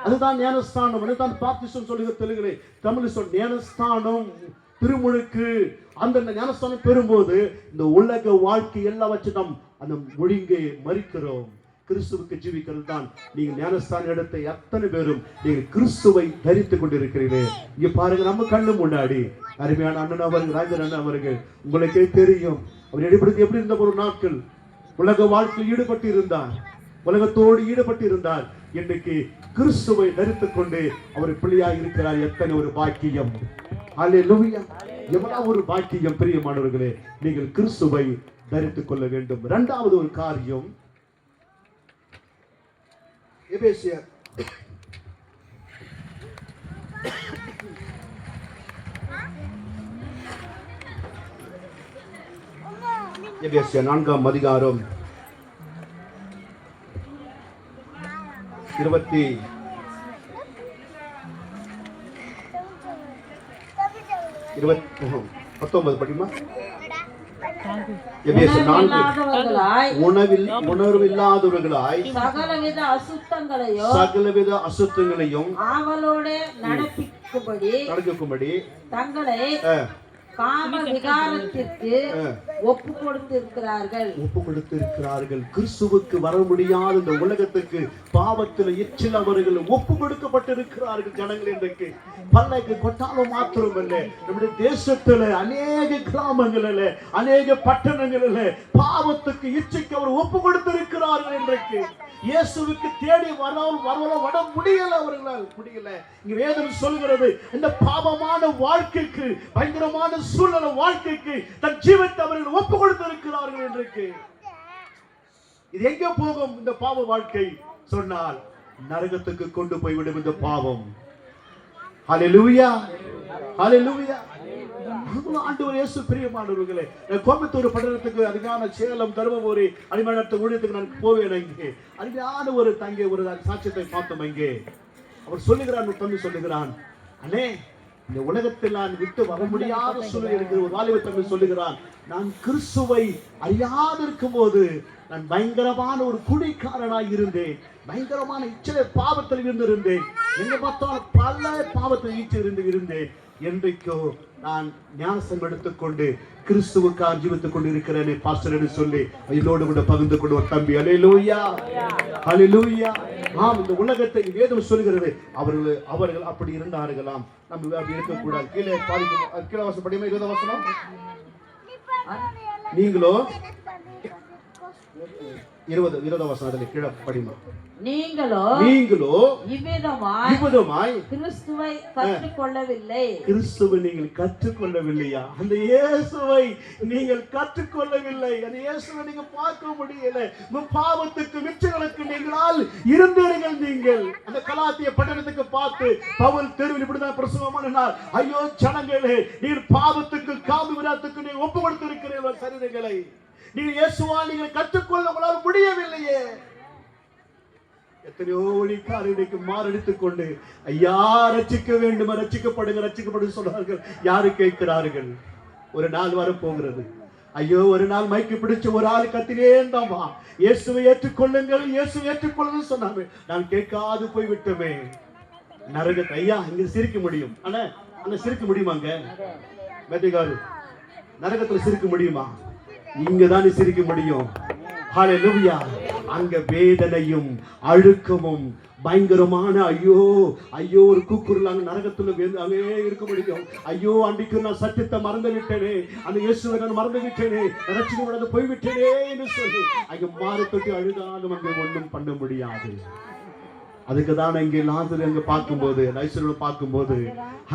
அதுதான் ஞானஸ்தானம். அதுதான் பாப்திசம் சொல்லுகிற தெலுங்குல தமிழ் சொல் ஞானஸ்தானம் திருமுழுக்கு. அந்த ஞானஸ்தானம் பெறும்போது இந்த உலக வாழ்க்கை எல்லாவற்றையும் நாம் அந்த ஒழுங்கை மரிக்கிறோம். கிறிஸ்துவுக்கு ஜீவிக்கிறது தான். நீங்கள் ஞானஸ்தான இடத்தை அத்தனை பேரும் நீங்கள் கிறிஸ்துவை தரித்துக் கொண்டிருக்கிறீர்கள். இங்க பாருங்க, நம்ம கண்ணு முன்னாடி அருமையான அண்ணன் அவர்கள், ராஜன் அண்ணன் அவர்கள், உங்களுக்கே தெரியும் அவர் எப்படி இருந்த ஒரு நாட்கள் உலக வாழ்க்கையில் ஈடுபட்டு இருந்தார், உலகத்தோடு ஈடுபட்டு இருந்தார். இன்றைக்கு கிறிஸ்துவை தரித்துக் கொண்டு அவர் பிள்ளையாக இருக்கிறார். எத்தனை ஒரு பாக்கியம்! அல்லேலூயா. எவ்வளவு ஒரு பாக்கியம்! பிரியமானவர்களே, நீங்கள் கிறிஸ்துவை தரித்துக் கொள்ள வேண்டும். இரண்டாவது ஒரு காரியம், எபேசியர் 4ஆம் அதிகாரம் 19 படிமா. உணர்வில்லாதவர்களாய் சகலவித அசுத்தங்களையும் ஆவலோடு நடக்கும்படி தங்களை காம விகாரத்திற்கு ஒப்பு கொடுத்திருக்கிறார்கள். கிறிஸ்துவுக்கு வர முடியாத இந்த உலகத்துக்கு பாவத்தில் எச்சில் அவர்கள் ஒப்பு கொடுக்கப்பட்டிருக்கிறார்கள். ஜனங்கள் இன்றைக்கு பல்லைக்கு கொட்டாலும் மாத்திரமல்ல, நம்முடைய தேசத்துல அநேக கிராமங்களில் அநேக பட்டணங்களில் பாவத்துக்கு இச்சைக்கு அவர் ஒப்பு கொடுத்திருக்கிறார்கள். இன்றைக்கு இயேசுவுக்கு தேடி வர முடியல, அவர்களால் முடியல. இங்க வேதம் சொல்கிறது, இந்த பாவமான வாழ்க்கைக்கு, பயங்கரமான சூழ்நிலை வாழ்க்கைக்கு தன் ஜீவத்தை அவர்கள் ஒப்பு கொடுத்திருக்கிறார்கள். இன்றைக்கு இது எங்க போகும்? இந்த பாவ வாழ்க்கை சொன்னால் நரகத்துக்கு கொண்டு போய்விடும் இந்த பாவம். ஹல்லேலூயா, ஹல்லேலூயா. ஆண்டவர் இயேசு பிரியமானவர்களே, கோயம்புத்தூர் பட்டணத்துக்கு அதிகான சேலம் தருமபுரி அடிமான ஊழியத்துக்கு நான் போவேன். இங்கே அதிகான ஒரு தங்கை ஒரு சாட்சியத்தை பார்த்தோம். இங்கே அவர் சொல்லுகிறான், தம்பி சொல்லுகிறான், அண்ணே இந்த உலகத்தில் நான் விட்டு வர முடியாத சூழ்நிலை இருக்கிற ஒரு வாலிப தம்பி சொல்லுகிறான், நான் கிறிஸ்துவை அறியாது இருக்கும் போது நான் பயங்கரமான ஒரு குடிக்காரனாய் இருந்தேன். பயங்கரமான இச்சை பாவத்தில் இருந்திருந்தேன். எங்க பார்த்தாலும் பல பாவத்தில் ஈச்சை இருந்தேன். என்றைக்கோ நான் ஞானஸ்நானம் எடுத்துக்கொண்டு கிறிஸ்துவுக்காக ஜீவித்துக் கொண்டு இருக்கிறேனே பாஸ்டர் என்று சொல்லி என்னோடு கூட பகிர்ந்து கொண்டு ஒரு தம்பி. அல்லேலூயா, அல்லேலூயா. ஆம், இந்த உலகத்தை வேதம் சொல்கிறது அவர்கள் அப்படி இருந்தார்களாம். நம்ம அப்படி இருக்கக்கூடாது. கீழே கீழே வாசம் படியுமா? 20 வசனம். நீங்களோ 20 வசனம் அதில் கீழே படியுமா? நீங்களோ இவ்விதமாய் கிறிஸ்துவை கற்றுக்கொள்ளவில்லை. கிறிஸ்துவை நீங்கள் கற்றுக்கொள்ளவில்லையா? அந்த இயேசுவை நீங்கள் கற்றுக்கொள்ளவில்லை. அந்த இயேசுவை நீங்க பார்க்க முடியல. பாவத்துக்கு மிச்சங்களுக்கு நீங்களால் இருந்தீர்கள். நீங்கள் அந்த கலாத்திய பட்டணத்துக்கு பார்த்து பவுல் தெருவில் இப்படிதான் பிரசங்கம் பண்ணினார். ஐயோ ஜனங்களே, நீர் பாவத்துக்கு காம விராத்துக்கு நீங்க ஒப்பு கொடுத்திருக்கிறீர்கள் சரீரங்களை. நீங்க இயேசுவா நீங்கள் கற்றுக்கொள்ள உங்களால் முடியவில்லையே. எத்தனையோ ஒளிக்காரர்களுக்கு மாரடித்துக் கொண்டு ஐயா ரட்சிக்க வேண்டும், ரட்சிக்கப்படுங்க சொல்றார்கள். யாரு கேட்கிறார்கள்? ஒரு நாள் வர போகிறது. ஐயோ, ஒரு நாள் மைக்கு பிடிச்சு ஒரு ஆள் கத்தினேந்தாமா, இயேசுவை ஏற்றுக்கொள்ளுங்கள், இயேசுவை ஏற்றுக்கொள்ளுங்கள் சொன்னாங்க. நான் கேட்காது போய் விட்டோமே. நரகத்தை ஐயா இங்க சிரிக்க முடியும். ஆனா அங்க சிரிக்க முடியுமாங்க? மேத்திகாரு, நரகத்துல சிரிக்க முடியுமா? இங்கதான் சிரிக்க முடியும். ஹல்லேலூயா. அங்க வேதனையும் அழுக்கமும் பயங்கரமான ஐயோ ஐயோ ஒரு கூக்குரல் அங்க நரகத்துல அங்கே இருக்க முடியும். ஐயோ, அன்றைக்கு நான் சத்தியத்தை மறந்து விட்டேனே, அந்த இயேசுவை நான் மறந்து விட்டேனே, ரட்சிக்கப்படாத போய்விட்டேனே என்று சொல்லி அங்க மாறு தொட்டி அழுதாலும் அங்க ஒன்றும் பண்ண முடியாது. அதுக்கு தான் இங்கே லாசரு அங்க பார்க்கும்போது, ஐஸ்வர்யம் பார்க்கும்போது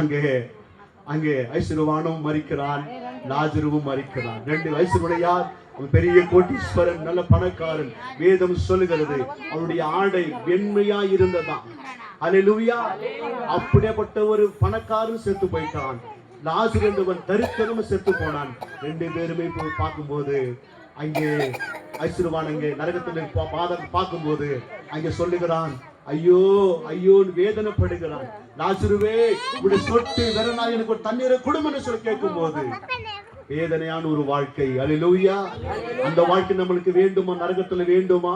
அங்கே ஐஸ்வர்யவானும் மரிக்கிறான், லாசருவும் மரிக்கிறான். 2 ஐஸ்வர்யார். பெரிய கோட்டீஸ்வரன், நல்ல பணக்காரன். வேதம் சொல்லுகிறது அவருடைய ஆடை வெண்மையா இருந்ததான். அல்லேலூயா. அப்படிப்பட்ட ஒரு பணக்காரன் செத்து போயிட்டான். லாசரு என்பவன் தரித்திரமும் செத்து போனான். 2 பேருமே போய் பார்க்கும்போது அங்கே ஐஸ்வர்யவான் அங்கே நரகத்தில் பார்க்கும்போது அங்கே சொல்லுகிறான், ஐயோ ஐயோன்னு வேதனைப்படுகிறான். லாசருவே, உடைய சொட்டு வெறனா எனக்கு ஒரு தண்ணீரை குடும்பம்னு சொல்லி கேட்கும் போது வேதனையான ஒரு வாழ்க்கை. அல்லேலூயா. அந்த வாழ்க்கை நம்மளுக்கு வேண்டுமா? நரகத்துல வேண்டுமா?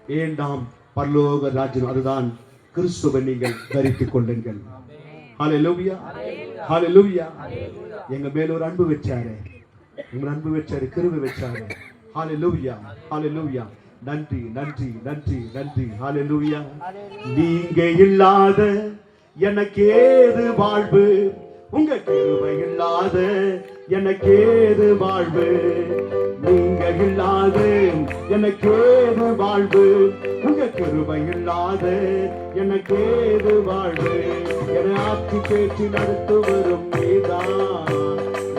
வேண்டாம். பரலோக ராஜ்யம், அதுதான் கிறிஸ்துவை நீங்கள் தரித்துக் கொள்ளுங்கள். ஹல்லேலூயா, ஹல்லேலூயா. எங்க மேல ஒரு அன்பு வச்சாரு, உங்க அன்பு வச்சாரு, கிருபை வச்சாரு. ஹல்லேலூயா, ஹல்லேலூயா. நன்றி, நன்றி, நன்றி, நன்றி. ஹல்லேலூயா. நீங்க இல்லாத எனக்கேது வாழ்வு, உங்க கிருபை இல்லாத எனக்கேது வாழ்வு, நீங்க இல்லாத எனக்கேது வாழ்வு, உங்க கிருபை இல்லாத எனக்கேது வாழ்வு. என ஆட்சி பேச்சு நடத்து வரும் நீதான்,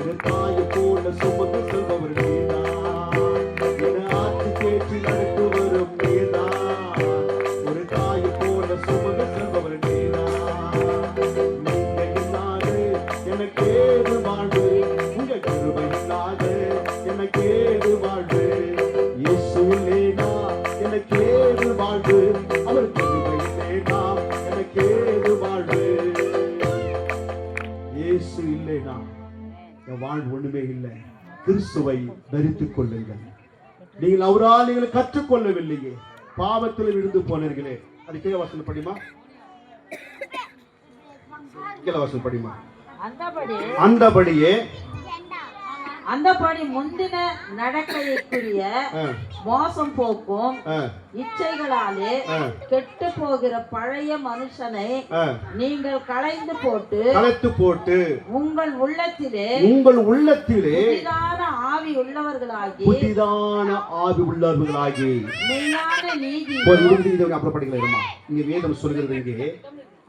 என் தாயை போல சுமந்து செல்பவர் நீதான். என ஆட்சி பேச்சு நடத்து வரும் நீதான், ஒரு தாயை போல சுமந்து செல்பவர் நீதான். எனக்கேது வாழ்வு, உங்க கிருபை இல்லாத எனக்கேது வாழ்வு. இயேசு இல்லேனா எனக்கேது வாழ்வு, அவர் கிருபை இல்லேனா எனக்கேது வாழ்வு. இயேசு இல்லேனா என் வாழ்வு ஒண்ணுமே இல்லை. கிறிஸ்துவை தரித்துக் கொள்ளுங்கள். நீங்கள் அவரால் நீங்கள் கற்றுக்கொள்ளவில்லையே, பாவத்தில் விழுந்து போனீர்களே. அது கீழே வாசல் படிமா, கீழே வாசல் படிமா. அந்தபடி முந்தின நடக்கைக்குரிய மோசம் போக்கும் இச்சைகளாலே கெட்டு போகிற பழைய மனுஷனை நீங்கள் களைந்து போட்டு உங்கள் உள்ளத்திலே புதிதான ஆவி உள்ளவர்களாகி மெய்யான நீதி. அப்புறம் படிக்கலாமா? இங்க வேதம் சொல்கிறது. இங்கே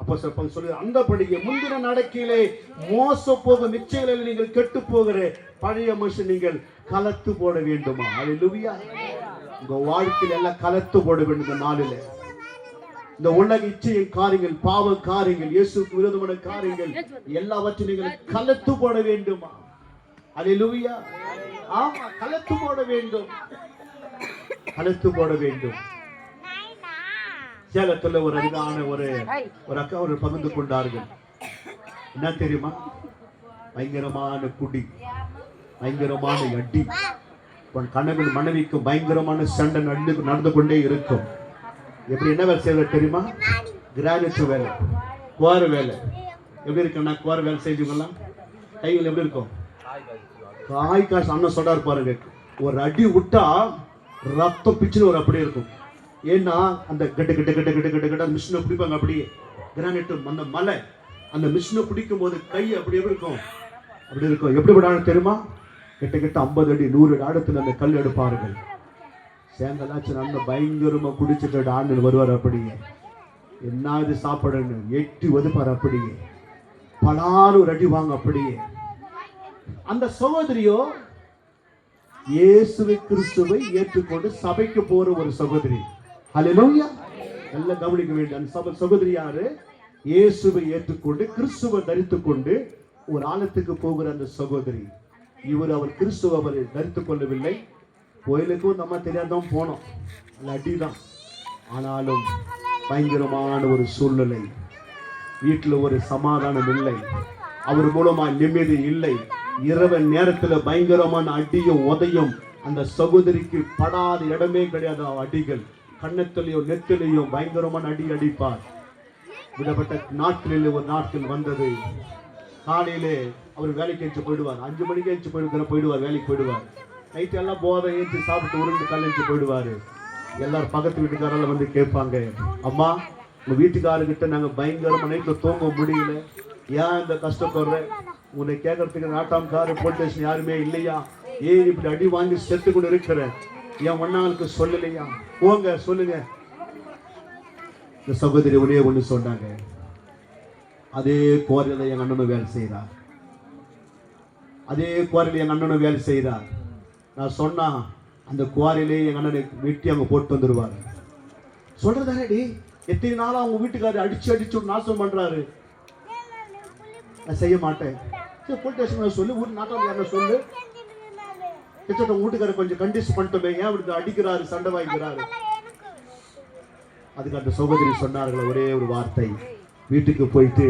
அப்போஸ்தலன் சொல்லுங்க, அந்தபடியே முந்தின நடக்கையிலே மோச போகும் நிச்சயங்களில் நீங்கள் கெட்டு போகிற பழைய மனுஷன் நீங்கள் கலத்து போட வேண்டுமா? அல்லேலூயா. உங்க வாழ்க்கையில எல்லாம் கலத்து போட வேண்டும். இந்த நாளில இந்த உலக இச்சையின் காரியங்கள், பாவ காரியங்கள், இயேசுவுக்கு விரோதமான காரியங்கள் எல்லாவற்றையும் நீங்கள் கலத்து போட வேண்டுமா? அல்லேலூயா. ஆமா, கலத்து போட வேண்டும், கலத்து போட வேண்டும். சேலத்துல ஒரு அருகான ஒரு அக்கா ஒரு பகிர்ந்து கொண்டார்கள். என்ன தெரியுமா? பயங்கரமான குடி, பயங்கரமான அடி, கணவன் மனைவிக்கும் பயங்கரமான சண்டை நடந்து கொண்டே இருக்கும். எப்படி என்ன வேலை செய்யறது தெரியுமா? கிரானைட் வேலை, குவார வேலை. எப்படி இருக்குன்னா குவார வேலை செஞ்சவங்கலாம் கைகள் எப்படி இருக்கும்? காய் காசு அண்ணன் சொல்றாரு பாருங்க, ஒரு அடி விட்டா ரத்தம் பிச்சுன்னு ஒரு அப்படியே இருக்கும். ஏன்னா அந்த கட்டு கட்டு கட்டு கட்டு கட்டு கட்டு அந்த மிஷினை பிடிப்பாங்க. அப்படியே கிரானைட் அந்த மலை அந்த மிஷினை பிடிக்கும் போது கை அப்படி எப்படி இருக்கும்? அப்படி இருக்கும். எப்படி விடாது தெரியுமா? கிட்ட கிட்ட 50 அடி 100 அடி ஆழத்தில் அந்த கல் எடுப்பார்கள். சேங்கலாச்சு நல்ல பயங்கரமா குடிச்சுட்டு ஆண்டு வருவார். அப்படியே என்ன இது சாப்பிடன்னு எட்டி ஒதுப்பார். அப்படியே பலாறு ஒரு அடி வாங்க. அப்படியே அந்த சகோதரியோ இயேசுவை கிறிஸ்துவை ஏற்றுக்கொண்டு சபைக்கு போற ஒரு சகோதரி. ஹல்லேலூயா. நல்லா கவனிக்க வேண்டிய அந்த சகோதரி யாரு? இயேசுவை ஏற்றுக்கொண்டு கிறிஸ்துவை தரித்துக் கொண்டு ஒரு ஆலயத்துக்கு போகிற அந்த சகோதரி. அவர் கிறிஸ்துவ அவர் தரித்துக் கொள்ளவில்லை. கோயிலுக்கும் நம்ம தெரியாதான் போனோம், அடிதான். ஆனாலும் பயங்கரமான ஒரு சூழ்நிலை, வீட்டில் ஒரு சமாதானம் இல்லை, அவர் மூலமா நிம்மதி இல்லை. இரவு நேரத்தில் பயங்கரமான அடியும் உதையும் அந்த சகோதரிக்கு படாத இடமே கிடையாது. அடிகள் கண்ணத்திலையும் நெத்திலையும் பயங்கரமான அடி அடிப்பார். விடப்பட்ட நாட்களில் ஒரு நாட்கள் வந்தது. காலையிலே அவர் வேலைக்கு எழுந்து போயிடுவார். 5 மணிக்கு எழுந்து போயிடுவார், வேலைக்கு போயிடுவார். நைட்டு எல்லாம் போதை ஏற்றி சாப்பிட்டு உருண்டு கல்லெழுந்து போயிடுவார். எல்லாரும் பக்கத்து வீட்டுக்காரெல்லாம் வந்து கேட்பாங்க, அம்மா உங்க வீட்டுக்காரர்கிட்ட நாங்கள் பயங்கரமாக நைட்டில் தூங்க முடியல, ஏன் இந்த கஷ்டப்படுற? உன்னை கேட்கறதுக்கு நாட்டாம்காரு போலீஸ் ஸ்டேஷன் யாருமே இல்லையா? ஏன் இப்படி அடி வாங்கி செத்து கொண்டு இருக்கிற? என் ஒன்னாளுக்கு சொல்லலையா? போங்க சொல்லுங்க. இந்த சகோதரி ஒரே ஒன்று சொன்னாங்க, அதே குவாரியில என் அண்ணனும் வேலை செய்கிறார், அதே குவாரியில என் அண்ணனும் வேலை செய்கிறார். நான் சொன்னா அந்த குவாரியிலே என் அண்ணனை வெட்டி அங்கே போட்டு வந்துடுவார். சொல்றதாடி எத்தனை நாளா அவங்க வீட்டுக்காரர் அடிச்சு அடிச்சு நாசம் பண்றாரு. நான் செய்ய மாட்டேன். போலீஸ் ஸ்டேஷன் சொல்லு, ஊர் நாட்டாளர் சொல்லு, வீட்டுக்காரர் கொஞ்சம் கண்டிஷன் பண்ணிட்டோமே, ஏன் இப்படி அடிக்கிறாரு, சண்டை வாங்கிக்கிறாரு. அதுக்கு அந்த சகோதரி சொன்னார்கள் ஒரே ஒரு வார்த்தை. வீட்டுக்கு போயிட்டு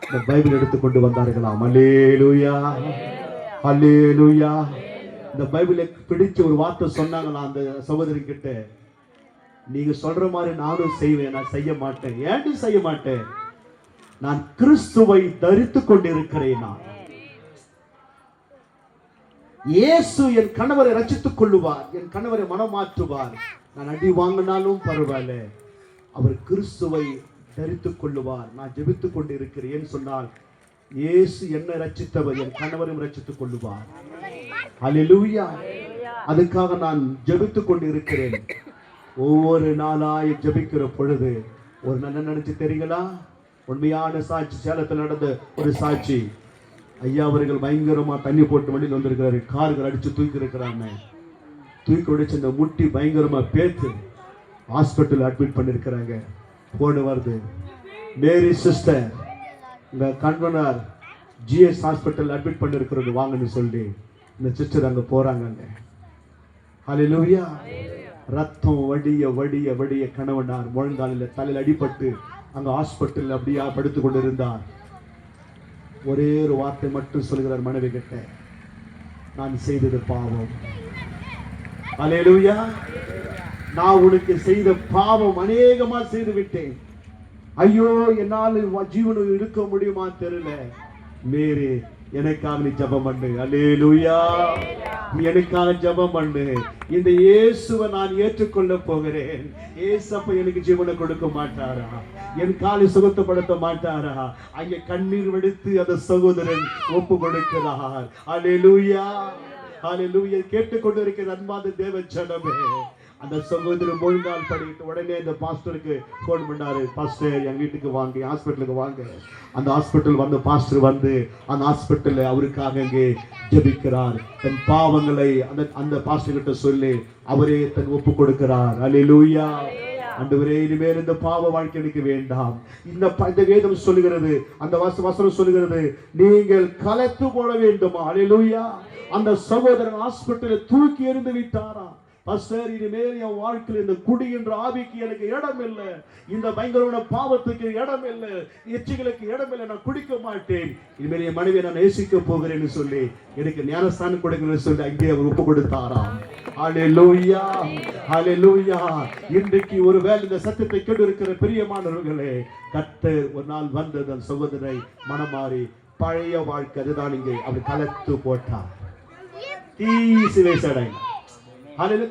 இந்த பைபிள் எடுத்துக்கொண்டு வந்தார்களாம். அல்லேலூயா, அல்லேலூயா. இந்த பைபிளை பிடிச்ச ஒரு வார்த்தை சொன்னாங்களா அந்த சகோதரி கிட்ட, நீங்க சொல்ற மாதிரி நானும் செய்வேன், நான் செய்ய மாட்டேன். ஏன் செய்ய மாட்டேன்? நான் கிறிஸ்துவை தரித்துக் கொண்டிருக்கிறேன். நான் இயேசு என் கணவரை ரட்சித்துக் கொள்ளுவார், என் கணவரை மனமாற்றுவார். நான் அடி வாங்கினாலும் பரவாயில்ல, அவர் கிறிஸ்துவை தரித்துக் கொள்ளுவார். நான் ஜெபித்துக் கொண்டு இருக்கிறேன் சொன்னால் இயேசு என்னை ரட்சித்தவர் என் கணவரையும் ரட்சித்துக் கொள்ளுவார். அல்லேலூயா. அதுக்காக நான் ஜெபித்துக் கொண்டு இருக்கிறேன். ஒவ்வொரு நாளாய் ஜெபிக்கிற பொழுது ஒரு நல்ல நினைச்சு தெரியுங்களா? உண்மையான சாட்சி, சேலத்தில் நடந்த ஒரு சாட்சி. ஐயா அவர்கள் பயங்கரமா தண்ணி போட்டு வண்டியில் வந்திருக்கிறாரு. கார்கள் அடிச்சு தூக்கி இருக்கிறாங்க. தூக்கி உடைச்சு இந்த முட்டி பயங்கரமா பேத்து ஹாஸ்பிட்டல் அட்மிட் பண்ணிருக்கிறாங்க. போன வருது, மேரி சிஸ்டர் இந்த கண்வனார் ஜிஎஸ் ஹாஸ்பிட்டல் அட்மிட் பண்ணிருக்கிறது வாங்கன்னு சொல்லி இந்த சிஸ்டர் அங்க போறாங்க. ஹல்லேலூயா. ரத்தம் வடிய வடிய வடிய கணவனார் முழங்காலில் தலையில் அடிபட்டு அங்க ஹாஸ்பிட்டல் அப்படியா படுத்து கொண்டு இருந்தார். ஒரே ஒரு வார்த்தை மட்டும் சொல்கிறார் மனைவி கிட்ட, நான் செய்தது பாவம். அல்லேலூயா. நான் உனக்கு செய்த பாவம் அநேகமா செய்து விட்டேன். ஐயோ என்னால் ஜீவனம் இருக்க முடியுமா தெரியல. மேரி எனக்காக நீ ஜெபம் பண்ணு. அல்லேலூயா. நீ எனக்காக ஜெபம் பண்ணு. இந்த இயேசுவை நான் ஏற்றுக்கொள்ள போகிறேன். இயேசப்ப எனக்கு ஜீவனை கொடுக்க மாட்டாரா? என் காலை சுகத்தப்படுத்த மாட்டாரா? அங்கே கண்ணீர் வெடித்து அந்த சகோதரன் ஒப்பு கொடுக்கிறார். அல்லேலூயா, அல்லேலூயா. கேட்டுக்கொண்டிருக்கிற அன்பான தேவ ஜனமே, அந்த சகோதரி முழங்கால் படிக்கிட்டு உடனே இந்த பாஸ்டருக்கு போன் பண்ணாரு, பாஸ்டர் என் வீட்டுக்கு வாங்க, ஹாஸ்பிட்டலுக்கு வாங்க. அந்த ஹாஸ்பிட்டல் வந்து பாஸ்டர் வந்து அந்த ஹாஸ்பிட்டல் அவருக்காக அங்கே ஜெபிக்கிறார். தன் பாவங்களை அந்த பாஸ்டர் கிட்ட சொல்லி அவரே தன் ஒப்பு கொடுக்கிறார். அல்லேலூயா. ஆண்டவரே, இனிமேல் இந்த பாவ வாழ்க்கை எனக்கு வேண்டாம். இந்த வேதம் சொல்லுகிறது, அந்த வசனம் சொல்லுகிறது, நீங்கள் கலத்து போட வேண்டுமா? அல்லேலூயா. அந்த சகோதரன் ஹாஸ்பிட்டலில் தூக்கி எறிந்து விட்டாரா? பாஸ்டர், இனிமேல் என் வாழ்க்கையில் இந்த குடி என்ற ஆவிக்கு எனக்கு இடம் இல்லை, இந்த பயங்கரமான பாவத்துக்கு இடம் இல்லை, எச்சிகளுக்கு இடம் இல்லை, நான் குடிக்க மாட்டேன், இனிமேல் என் மனைவியை நான் நேசிக்க போகிறேன்னு சொல்லி எனக்கு ஞானஸ்தானம் கொடுங்கன்னு சொல்லி அங்கே அவர் ஒப்பு கொடுத்தாராம். ஹல்லேலூயா, ஹல்லேலூயா. இன்றைக்கு ஒருவேளை இந்த சத்தியத்தை கேட்டு இருக்கிற பிரியமானவர்களே, கர்த்தர் ஒரு நாள் வந்து தன் சகோதரனை மனமாறி பழைய வாழ்க்கை அதுதான் இங்கே அவர் கலத்து போட்டார்.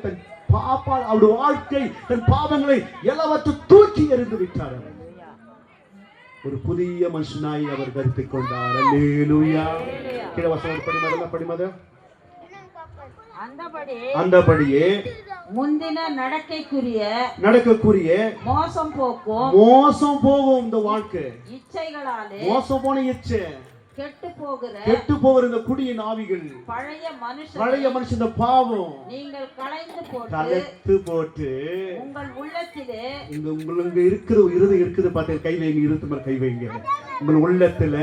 தன் பாப்பா அவருடைய வாழ்க்கை, தன் பாவங்களை எல்லாவற்றையும் தூக்கி எறிந்து விட்டார். ஒரு புதிய மனுஷனாய் அவர் தரித்துக் கொண்டார். அல்லேலூயா. கீழ வசனம் படிமத அந்தபடியே முந்தின நடக்கக்கூடிய மோசம் போகும் இந்த வாழ்க்கை இச்சைகளாலே மோசம் போன இச்சை கெட்டு போகிற இந்த குடியின் ஆவிகள் பழைய மனுஷன் இந்த பாவம் நீங்கள் கலைத்து போட்டு உங்கள் உள்ளத்திலே உங்களுக்கு இருக்கிற இருதயம் இருக்குது பார்த்தீங்க, கை வைங்க, இருத்து மேல கை வைங்க. உங்கள் உள்ளத்துல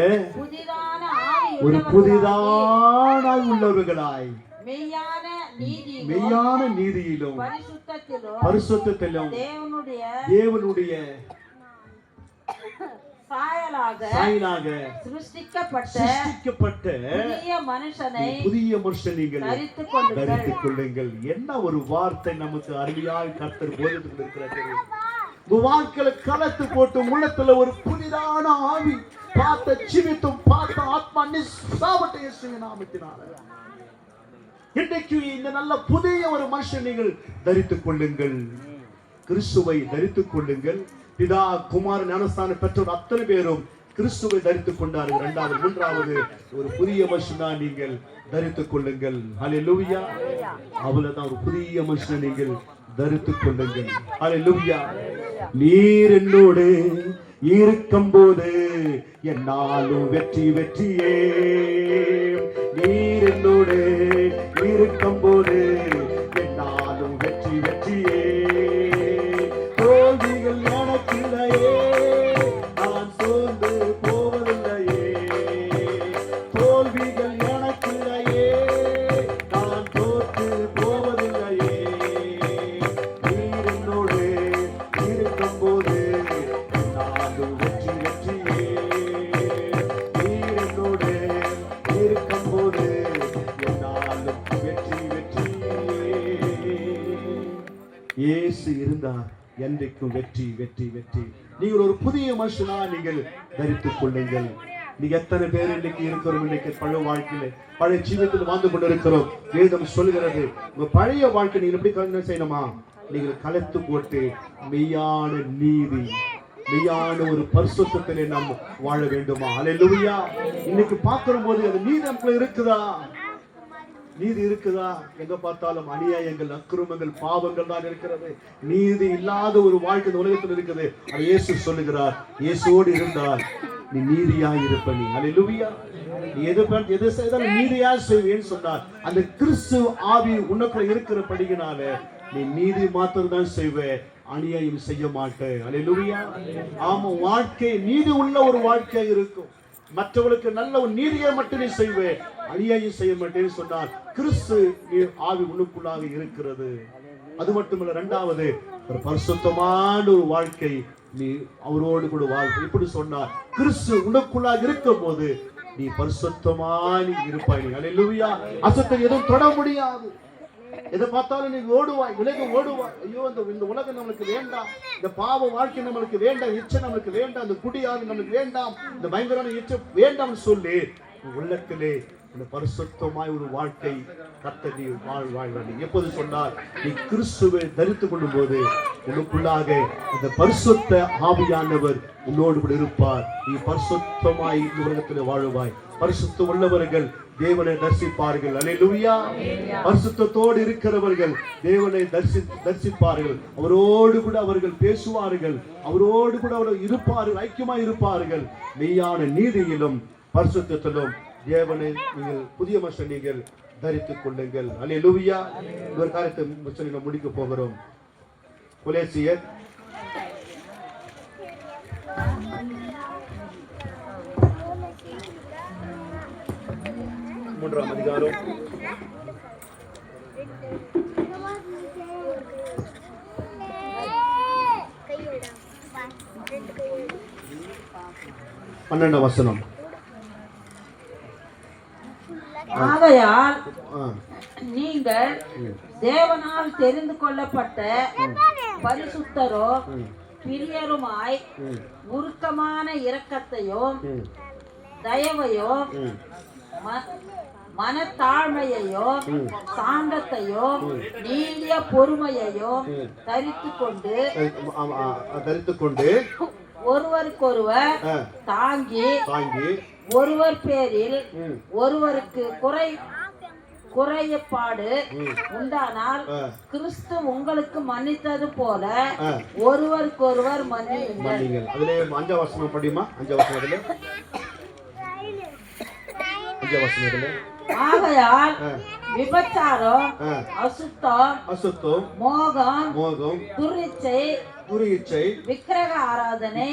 ஒரு புதிதான உள்ளவர்களாய் மெய்யான நீதியிலும் பரிசுத்தத்திலும் தேவனுடைய சாயலாக சிருஷ்டிக்கப்பட்ட புதிய மனுஷனை தரித்துக் கொள்ளுங்கள். என்ன ஒரு வார்த்தை நமக்கு அருமையாய் கர்த்தர் போதித்து இருக்கிறது. வாழ்க்கையில கலத்து போட்டு உள்ளத்துல ஒரு புதிதான ஆவி பார்த்த ஜீவித்தும் பார்த்த ஆத்மா நிஸ்தாபட்ட இயேசுவின் நாமத்தினால இன்றைக்கு இந்த நல்ல புதிய ஒரு மனுஷன் நீங்கள் தரித்துக் கொள்ளுங்கள். கிறிஸ்துவை தரித்துக் கொள்ளுங்கள். பிதா குமார ஞானஸ்தானம் பெற்றோர் அத்தனை பேரும் கிறிஸ்துவை தரித்துக் கொண்டார்கள். இரண்டாவது மூன்றாவது ஒரு புதிய மனுஷனா நீங்கள் தரித்துக் கொள்ளுங்கள். ஹல்லேலூயா. அவ்வளவுதான், ஒரு புதிய மனுஷனை நீங்கள் தரித்துக் கொள்ளுங்கள். ஹல்லேலூயா. நீர் என்னோடு இருக்கும் போது என்னாலும் வெற்றியே. நீர் என்னோடு இருக்கும் போது என்னாலும் வெற்றியே. தோல்விகள் எனக்கில்லையே, நான் சோர்ந்து போவதில்லையே. தோல்விகள் எனக்கில்லையே, நான் தோற்று போவதில்லையே. நீர் என்னோடு இருக்கும் போது என்னாலும் வெற்றியே. நீர் என்னோடு இருக்கும் போது என்னாலும் வெற்றியே. இயேசு இருந்தார், என்றைக்கும் வெற்றி. நீங்கள் ஒரு புதிய மனுஷனா நீங்கள் தரித்துக் கொள்ளுங்கள். நீங்க எத்தனை பேர் இன்னைக்கு இருக்கிறோம், இன்னைக்கு பழைய வாழ்க்கையில பழைய ஜீவிதத்தில் வாழ்ந்து கொண்டிருக்கிறோம். வேதம் சொல்கிறது, உங்க பழைய வாழ்க்கை நீங்கள் எப்படி கல்யாணம் செய்யணுமா, நீங்கள் கலத்து போட்டு மெய்யான நீதி, மெய்யான ஒரு பரிசுத்தத்திலே நாம் வாழ வேண்டுமா? அல்லேலூயா. இன்னைக்கு பார்க்கிற போது அந்த நீதி நமக்குள்ள இருக்குதா? நீதி இருக்குதா? எங்க பார்த்தாலும் அநியாயங்கள், அக்கிரமங்கள், பாவங்கள் தான் இருக்கிறது. நீதி இல்லாத ஒரு வாழ்க்கை இந்த உலகத்தில் இருக்குது. அது இயேசு சொல்லுகிறார், இயேசுவோடு இருந்தால் நீ நீதியாய் இருப்ப. நீ அல்லேலூயா. நீ எது செய்தாலும் நீதியா செய்வேன்னு சொன்னார். அந்த கிறிஸ்து ஆவி உனக்குள்ள இருக்கிறபடியினால நீ நீதி மாத்திரம் தான் செய்வ, அநியாயம் செய்ய மாட்டேன். அல்லேலூயா. ஆமா, வாழ்க்கை நீதி உள்ள ஒரு வாழ்க்கை இருக்கும். மற்றவர்களுக்கு நல்ல ஒரு நீதியை மட்டும் நீ செய்வே, அநியாயம் செய்ய மாட்டேன்னு சொன்னார். கிறிஸ்து ஆவி உனக்குள்ளாக இருக்கிறது. அது மட்டுமல்ல, இரண்டாவது ஒரு பரிசுத்தமான ஒரு வாழ்க்கை நீ அவரோடு கூட வாழ்க்கை. இப்படி சொன்னார், கிறிஸ்து உனக்குள்ளாக இருக்கும் போது நீ பரிசுத்தமானி இருப்பாய். அல்லேலூயா. அசுத்தம் எதுவும் தொட முடியாது. எதை பார்த்தாலும் நீ ஓடுவாய், உலகம் ஓடுவாய். ஐயோ, இந்த உலகம் நம்மளுக்கு வேண்டாம், இந்த பாவ வாழ்க்கை நம்மளுக்கு வேண்டாம், இச்சை நம்மளுக்கு வேண்டாம், இந்த குடியாவி நம்மளுக்கு வேண்டாம், இந்த பயங்கரமான இச்சை வேண்டாம் சொல்லி உள்ளத்திலே இந்த பரிசுத்தமாய் ஒரு வாழ்க்கை கர்த்தர் நீ வாழ்வாய். எப்போது சொன்னார், நீ கிறிஸ்துவை தரித்துக் கொள்ளும் போது உனக்குள்ளாக அந்த பரிசுத்த ஆவியானவர் உன்னோடு கூட இருப்பார். நீ பரிசுத்தமாய் இந்த உலகத்திலே வாழுவாய். பரிசுத்தம் உள்ளவர்கள் தேவனை தரிசிப்பார்கள். அல்லேலூயா. பரிசுத்தத்தோடு இருக்கிறவர்கள் தேவனை தரிசிப்பார்கள். அவரோடு கூட அவர்கள் பேசுவார்கள், அவரோடு கூட அவர்கள் இருப்பார்கள், ஐக்கியமாய் இருப்பார்கள். மெய்யான நீதியிலும் பரிசுத்தத்திலும் தேவனை நீங்கள் புதிய மனுஷன் நீங்கள் தரித்துக் கொள்ளுங்கள். அல்லேலூயா. ஒரு காரியத்தை சொல்லி முடிக்க போகிறோம். கொலோசியர் 3ஆம் அதிகாரம் 12 வசனம். ஆகையால் ஆ. நீங்கள் தேவனால் தெரிந்து கொள்ளப்பட்ட பரிசுத்தரோ பிரியருமாய் உருக்கமான இரக்கத்தையும் தயவையோ மனத்தாழ்மையையோ சாந்தத்தையோ நீடிய பொறுமையையோ தரித்துக் கொண்டு ஒருவருக்கொருவர் தாங்கி ஒருவர் பேரில் ஒருவருக்கு குறைபாடு உண்டானால் கிறிஸ்து உங்களுக்கு மன்னித்தது போல ஒருவருக்கொருவர் மன்னியுங்கள். அதிலே 5 வசனம் படியுமா? 5 வசனத்திலே ஆகையால் விபச்சாரம் அசுத்தம் மோகம் துரிச்சை விக்கிரக ஆராதனை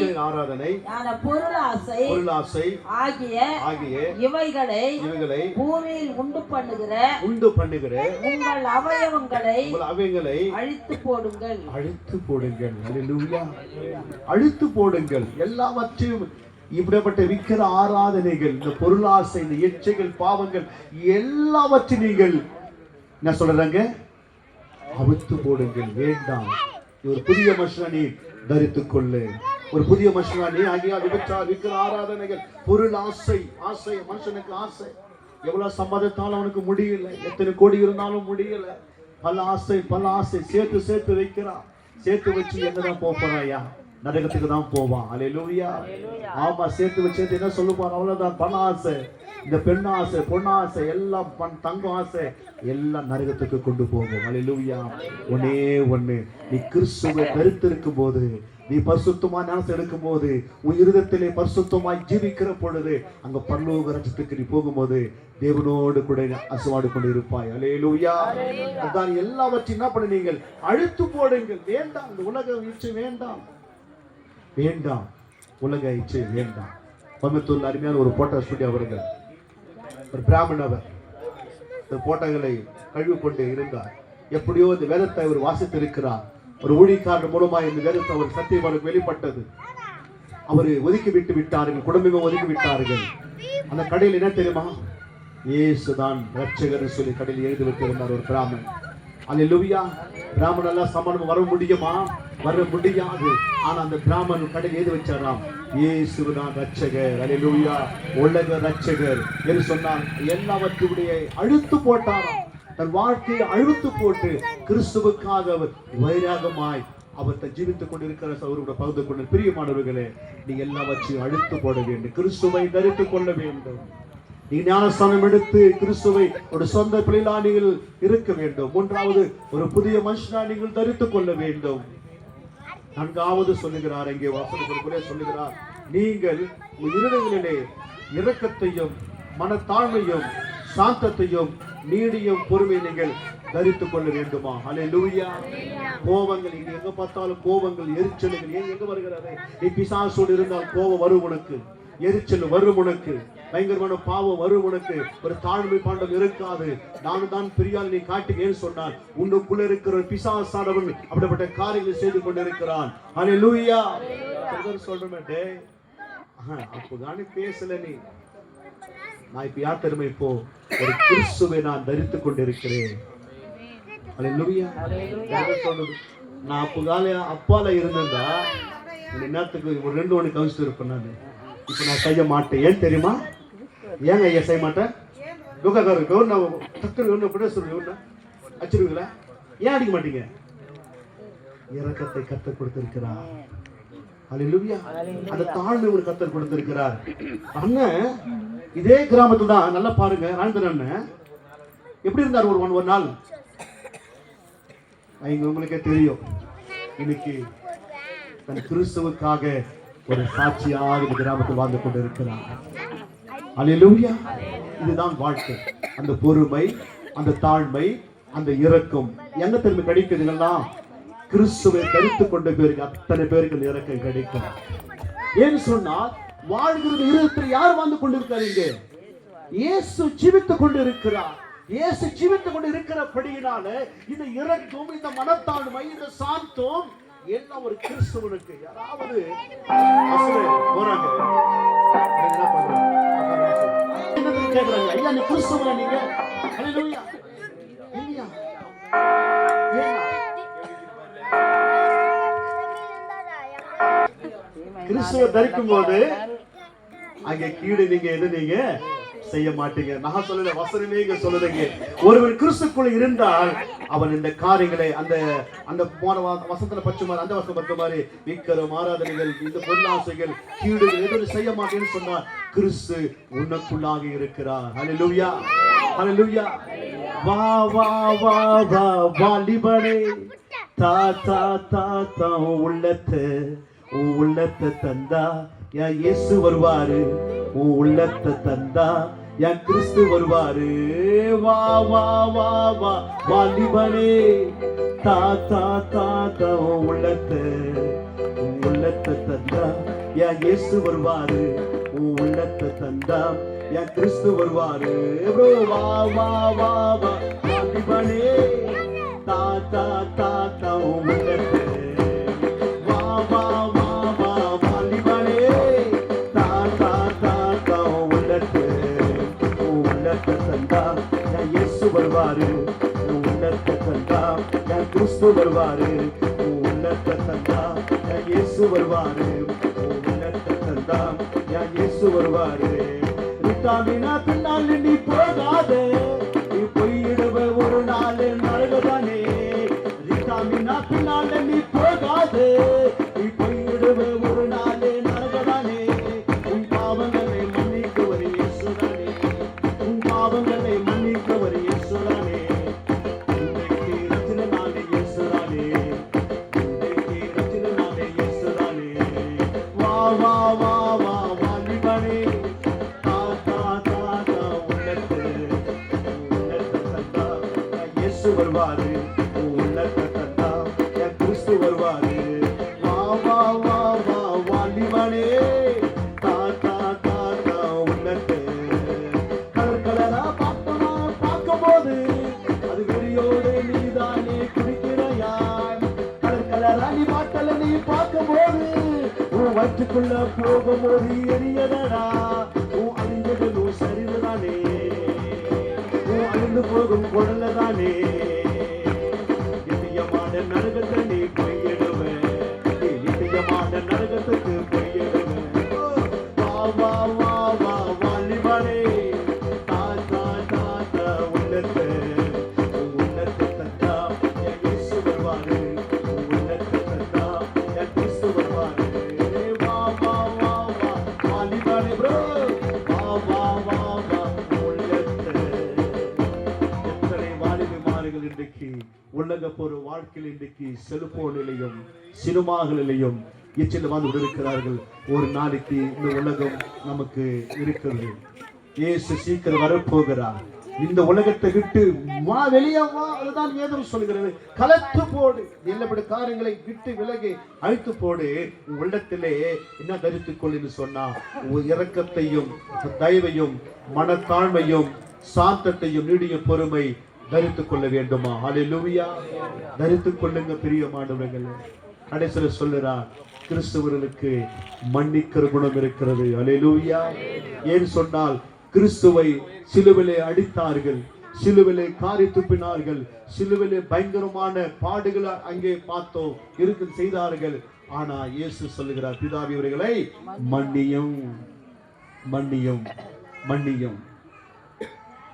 பொருளாசை ஆகிய இவைகளை பூமியில் உண்டு பண்ணுகிற உங்கள் அவயவங்களை அழித்து போடுங்கள். அழித்து போடுங்கள். எல்லாவற்றையும் இப்படிப்பட்ட விக்கிர ஆராதனைகள், இந்த பொருளாசை, இந்த இச்சைகள், பாவங்கள் எல்லாவற்றையும் நீங்கள் என்ன சொல்றாங்க? அவித்து போடுங்கள். வேண்டாம். ஒரு புதிய மனுஷனை நீ தரித்துக் கொள்ளு. ஒரு புதிய மனுஷனா நீ ஆகிய விக்கிர ஆராதனைகள், பொருள் ஆசை, மனுஷனுக்கு ஆசை. எவ்வளவு சம்பாதித்தாலும் அவனுக்கு முடியல, எத்தனை கோடி இருந்தாலும் முடியல. பல ஆசை சேர்த்து வைக்கிறான். சேர்த்து வச்சு என்னதான் போறாயா? நரகத்துக்கு தான் போவான். அல்லேலூயா. ஆமா, சேர்த்து வச்சு என்ன சொல்லுவான்? அவ்வளவுதான். பண ஆசை, இந்த பெண் ஆசை, பொண்ணாசை, எல்லாம் தங்கம் ஆசை, எல்லாம் நரகத்துக்கு கொண்டு போகும். அல்லேலூயா. ஒன்னே ஒண்ணு, நீ கிறிஸ்துவை தரித்திருக்கும் போது, நீ பரிசுத்தமா ஞானத்தை எடுக்கும் போது, உன் இருதயத்திலே பரிசுத்தமாய் ஜீவிக்கிற பொழுது, அங்க பரலோக ராஜ்யத்துக்கு நீ போகும்போது தேவனோடு கூட அசைவாடு கொண்டு இருப்பாய். அல்லேலூயா. அதான் எல்லாவற்றையும் என்ன பண்ண நீங்கள் அழித்து போடுங்கள். வேண்டாம். இந்த உலக இச்சை வேண்டாம். உலக இச்சை வேண்டாம். கோயம்புத்தூர்ல அருமையான ஒரு போட்டோ ஸ்டுடியோ அவர்கள், ஒரு பிராமணவர், இந்த போட்டோகளை கழுவி கொண்டு இருந்தார். எப்படியோ இந்த வேதத்தை அவர் வாசித்து இருக்கிறார். ஒரு ஊழியக்காரர் மூலமாக இந்த வேதத்தை அவர் சத்தியம் அவருக்கு வெளிப்பட்டது. அவர் ஒதுக்கி விட்டார்கள், குடும்பமே ஒதுக்கி விட்டார்கள். அந்த கடையில் என்ன தெரியுமா? இயேசுதான் ரட்சகர் சொல்லி கடையில் எழுதி வைத்திருந்தார் ஒரு பிராமணன். அல்லேலூயா. பிராமணன் எல்லாம் சமாளம் வர முடியுமா? வர முடியாது. ஆனா அந்த பிராமணன் கடையில் எழுதி வச்சாராம், இயேசுதான் ரட்சகர். அல்லேலூயா. உலக ரட்சகர் என்று சொன்னார். எல்லாவற்றுடைய அழுத்து போட்டாராம். தன் வாழ்க்கையை அழுத்து போட்டு கிறிஸ்துவுக்காக அவர் வைராகமாய் அவர் ஜீவித்துக் கொண்டிருக்கிற அவருடைய பகுதி கொண்டு பிரியமானவர்களே, நீங்க எல்லாவற்றையும் அழுத்து போட வேண்டும். கிறிஸ்துவை தரித்துக் கொள்ள வேண்டும். நீ ஞானஸ்தானம் எடுத்து கிறிஸ்துவை ஒரு சொந்த பிள்ளைகளா நீங்கள் இருக்க வேண்டும். 3வது, ஒரு புதிய மனுஷனா நீங்கள் தரித்துக் கொள்ள வேண்டும். 4வது சொல்லுகிறார், இங்கே வாசகத்திலே சொல்லுகிறார், நீங்கள் உங்கள் இருதயங்களிலே இரக்கத்தையும் மனத்தாழ்மையும் சாந்தத்தையும் நீடியும் பொறுமை நீங்கள் தரித்துக் கொள்ள வேண்டுமா? அல்லேலூயா. கோபங்கள், இங்க எங்க பார்த்தாலும் கோபங்கள், எரிச்சல்கள் எங்க வருகிறது? நீ பிசாசோடு இருந்தால் கோபம் வரும் உனக்கு, எரிச்சல் வரும் உனக்கு, பயங்கரமான பாவம் வரும் உனக்கு. ஒரு தாழ்மை பாண்டம் இருக்காது. நான் தான் பெரியால் நீ காட்டுகிறேன்னு சொன்னான். உன்னுக்குள்ள இருக்கிற ஒரு பிசாசானவன் அப்படிப்பட்ட காரியங்களை செய்து கொண்டிருக்கிறான். அல்லேலூயா. சொல்றேன், அப்போதானே பேசல நீ. நான் இப்ப யார் தெரியுமா? இப்போ ஒரு கிறிஸ்துவை நான் தரித்துக் கொண்டிருக்கிறேன். அல்லேலூயா. நான் அப்போதால அப்பால இருந்திருந்தா என்னத்துக்கு ஒரு 2 மணி கவிச்சிட்டு இருப்பேன். நான் இப்ப நான் செய்ய மாட்டேன். ஏன் தெரியுமா? ஏங்க ஐயா செய்ய மாட்டேன்? அச்சிருவீங்களா? ஏன் அடிக்க மாட்டீங்க? இரக்கத்தை கத்தர் கொடுத்திருக்கிறார். அல்லேலூயா. அந்த தாழ்மை ஒரு கத்தர் கொடுத்திருக்கிறார். அண்ணன் இதே கிராமத்துல தான், நல்லா பாருங்க, ராஜேந்திரன் அண்ணன் எப்படி இருந்தார்? ஒரு நாள் இங்க உங்களுக்கே தெரியும். இன்னைக்கு தன் கிறிஸ்துவுக்காக ஒரு சாட்சியாக இந்த கிராமத்தில் வாழ்ந்து கொண்டு இருக்கிறார். அல்லேலூயா. இதுதான் வாழ்க்கை. அந்த பொறுமை, அந்த தாழ்மை, அந்த இரக்கம் எங்க திரும்ப கிடைக்குதுங்கன்னா, கிறிஸ்துவை தரித்துக் கொண்ட பேருக்கு அத்தனை பேருக்கு இரக்கம் கிடைக்கும். ஏன்னு சொன்னால், வாழ்கிறது இருதயத்தில் யார் வாழ்ந்து கொண்டிருக்காருங்க? இயேசு ஜீவித்துக் கொண்டு இருக்கிறார். இயேசு ஜீவித்துக் கொண்டு இருக்கிறபடியினால இந்த இரக்கம், இந்த மனத்தாழ்மை, இந்த சாந்தம் எல்லாம் ஒரு கிறிஸ்துவனுக்கு. யாராவது போறாங்க, ஐயா நீ கிறிஸ்துவா நீங்க? ஹalleluya. இல்லையா? கிறிஸ்துவ தரிக்கும் போது அங்கே கீடு நீங்க எது நீங்க செய்ய மாட்டீங்க. நான் சொல்லல, வசனமே இங்க சொல்லுதுங்க. ஒருவன் கிறிஸ்துக்குள்ள இருந்தால் அவன் இந்த காரியங்களை அந்த அந்த வசனத்துல பச்சை மாதிரி அந்த வசனம் பச்சை மாதிரி விக்கிரம் ஆராதனைகள் இந்த பொருளாசைகள் கீடுகள் எதுவும் செய்ய மாட்டேன்னு சொன்னார். கிறிஸ்து உனக்குள்ளாக இருக்கிறார். ஹalleluya ஹalleluya. வா வா வா வா வாலிபனே தா தா தா தா உள்ளத்தை தந்தா என் இயேசு வருவாரு. உள்ளத்தை தந்தா என் கிறிஸ்து வருவாரு. வா வா வா வா வாலிபனே தா தா தா தா உள்ளத்தை தந்தா என் இயேசு வருவாரு. உள்ளத்தை தந்தா என் கிறிஸ்து வருவாரு. வா வா வா வா வாலிபனே தா தா தா தா உள்ளத்தை வருவாரு. உள்ளத்தை தந்தா என் கிறிஸ்து வருவாரு. உள்ளத்தை தந்தா என் இயேசு வருவாரு. உள்ளத்தை தந்தா என் இயேசு வருவாரு. விட்டாமினா பின்னால் நீ போகாதே, நீ போயிடுவ ஒரு நாள் நரகதானே. விட்டாமினா பின்னால் நீ போகாதே, நீ போயிடுவ ஒரு நாள் நரகதானே. உன் பாவங்களை மன்னிக்கவர் இயேசுதானே. உன் பாவங்களை மன்னிக்கவர் இயேசுதானே. இன்றைக்கு ரட்சகனான இயேசுதானே. இன்றைக்கு ரட்சகனான இயேசுதானே. வா வா வா வா வாலிபனே தா தா தா தா உள்ளத்தை தந்தா இயேசு வருவாரு. உள்ளத்தை தந்தா என் கிறிஸ்து வருவாரு. வா வா வா வா வாலிபனே தா தா தா தா உள்ளத்தை கலரா பார்க்கும்போது அது வெறியோடு நீதானே குடிக்கிறையா. கலரா நீ பாட்டல நீ பார்க்கும்போது உன் வயிற்றுக்குள்ள போகும்போது எரியதடா. உன் அழிஞ்சதும் சரிதானே. உன் அழிந்து போகும் குழந்தைதானே. நித்தியமான நரகத்தை நீ போயிடுவேன். நித்தியமான நரகத்துக்கு போயிடுவேன். வா வா வா வா வாலிபனே தா தா தா தா உள்ளத்தை தந்தா என் இயேசு வருவாரு. உள்ளத்தை தந்தா என் கிறிஸ்து வருவாரு. வா வா வா வா வாலிபனே ப்ரோ வா வா வா வா உள்ளத்தை. எத்தனை வாலிபமார்கள் இன்றைக்கு உலக ஒரு வாழ்க்கையில் இன்றைக்கு செல்போனிலையும் சினிமாகளிலையும் எச்சில் வந்து இருக்கிறார்கள். ஒரு நாளைக்கு இந்த உலகம் நமக்கு இருக்கிறது. இயேசு சீக்கிரம் வரப்போகிறார். இந்த உலகத்தை விட்டு வா, வெளியே வா. அதுதான் வேதம் சொல்கிறது. கலத்து போடு, எல்லாப்படி காரியங்களை விட்டு விலகி அழித்து போடு. உள்ளத்திலே என்ன தரித்துக் கொள்ளு சொன்னா இரக்கத்தையும் தயவையும் மனத்தாழ்மையும் சாந்தத்தையும் நீடிய பொறுமை தரித்துக் கொள்ள வேண்டுமா? ஹல்லேலூயா. தரித்துக் கொள்ளுங்க பிரியமானவர்களே. கடைசில சொல்லுறார் கிறிஸ்துவர்களுக்கு மன்னிக்கிற குணம் இருக்கிறது. ஹல்லேலூயா. ஏன் சொன்னால் கிறிஸ்துவை சிலுவிலே அடித்தார்கள், சிலுவிலே காரி துப்பினார்கள், சிலுவிலே பயங்கரமான பாடுகளை அங்கே பார்த்தோம் இருக்கு செய்தார்கள். ஆனா இயேசு சொல்லுகிறார் பிதாவே இவர்களை மன்னியும் மன்னியும் மன்னியும்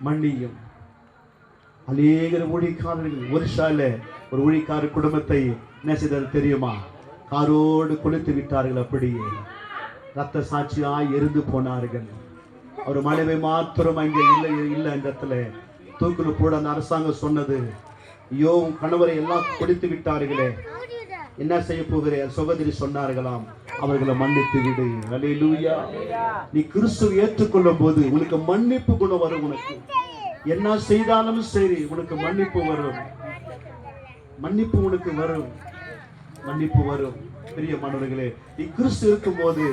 மன்னியும். அநேக ஊழியக்காரர்கள் ஒரு ஊழியக்கார குடும்பத்தை என்ன செய்தார் தெரியுமா? காரோடு கொளுத்து விட்டார்கள். அப்படியே ரத்த சாட்சியாய் எரிந்து போனார்கள். அவர் மனைவி மாத்திரம் அங்கே இல்லை இந்த இடத்துல தூக்குல போட அந்த அரசாங்கம் சொன்னது. ஐயோ கணவரை எல்லாம் கொளுத்து விட்டார்களே, என்ன செய்ய போகிறேன்? சகோதரி சொன்னார்களாம், அவர்களை மன்னித்து விடு. ஹல்லேலூயா. நீ கிறிஸ்துவை ஏற்றுக்கொள்ளும் போது உனக்கு மன்னிப்பு குணம் வரும். உனக்கு என்ன செய்தாலும் சரி உனக்கு மன்னிப்பு வரும். மன்னிப்பு உனக்கு வரும். மன்னிப்பு வரும். பிரியமானவர்களே, நீ கிறிஸ்து இருக்கும் போது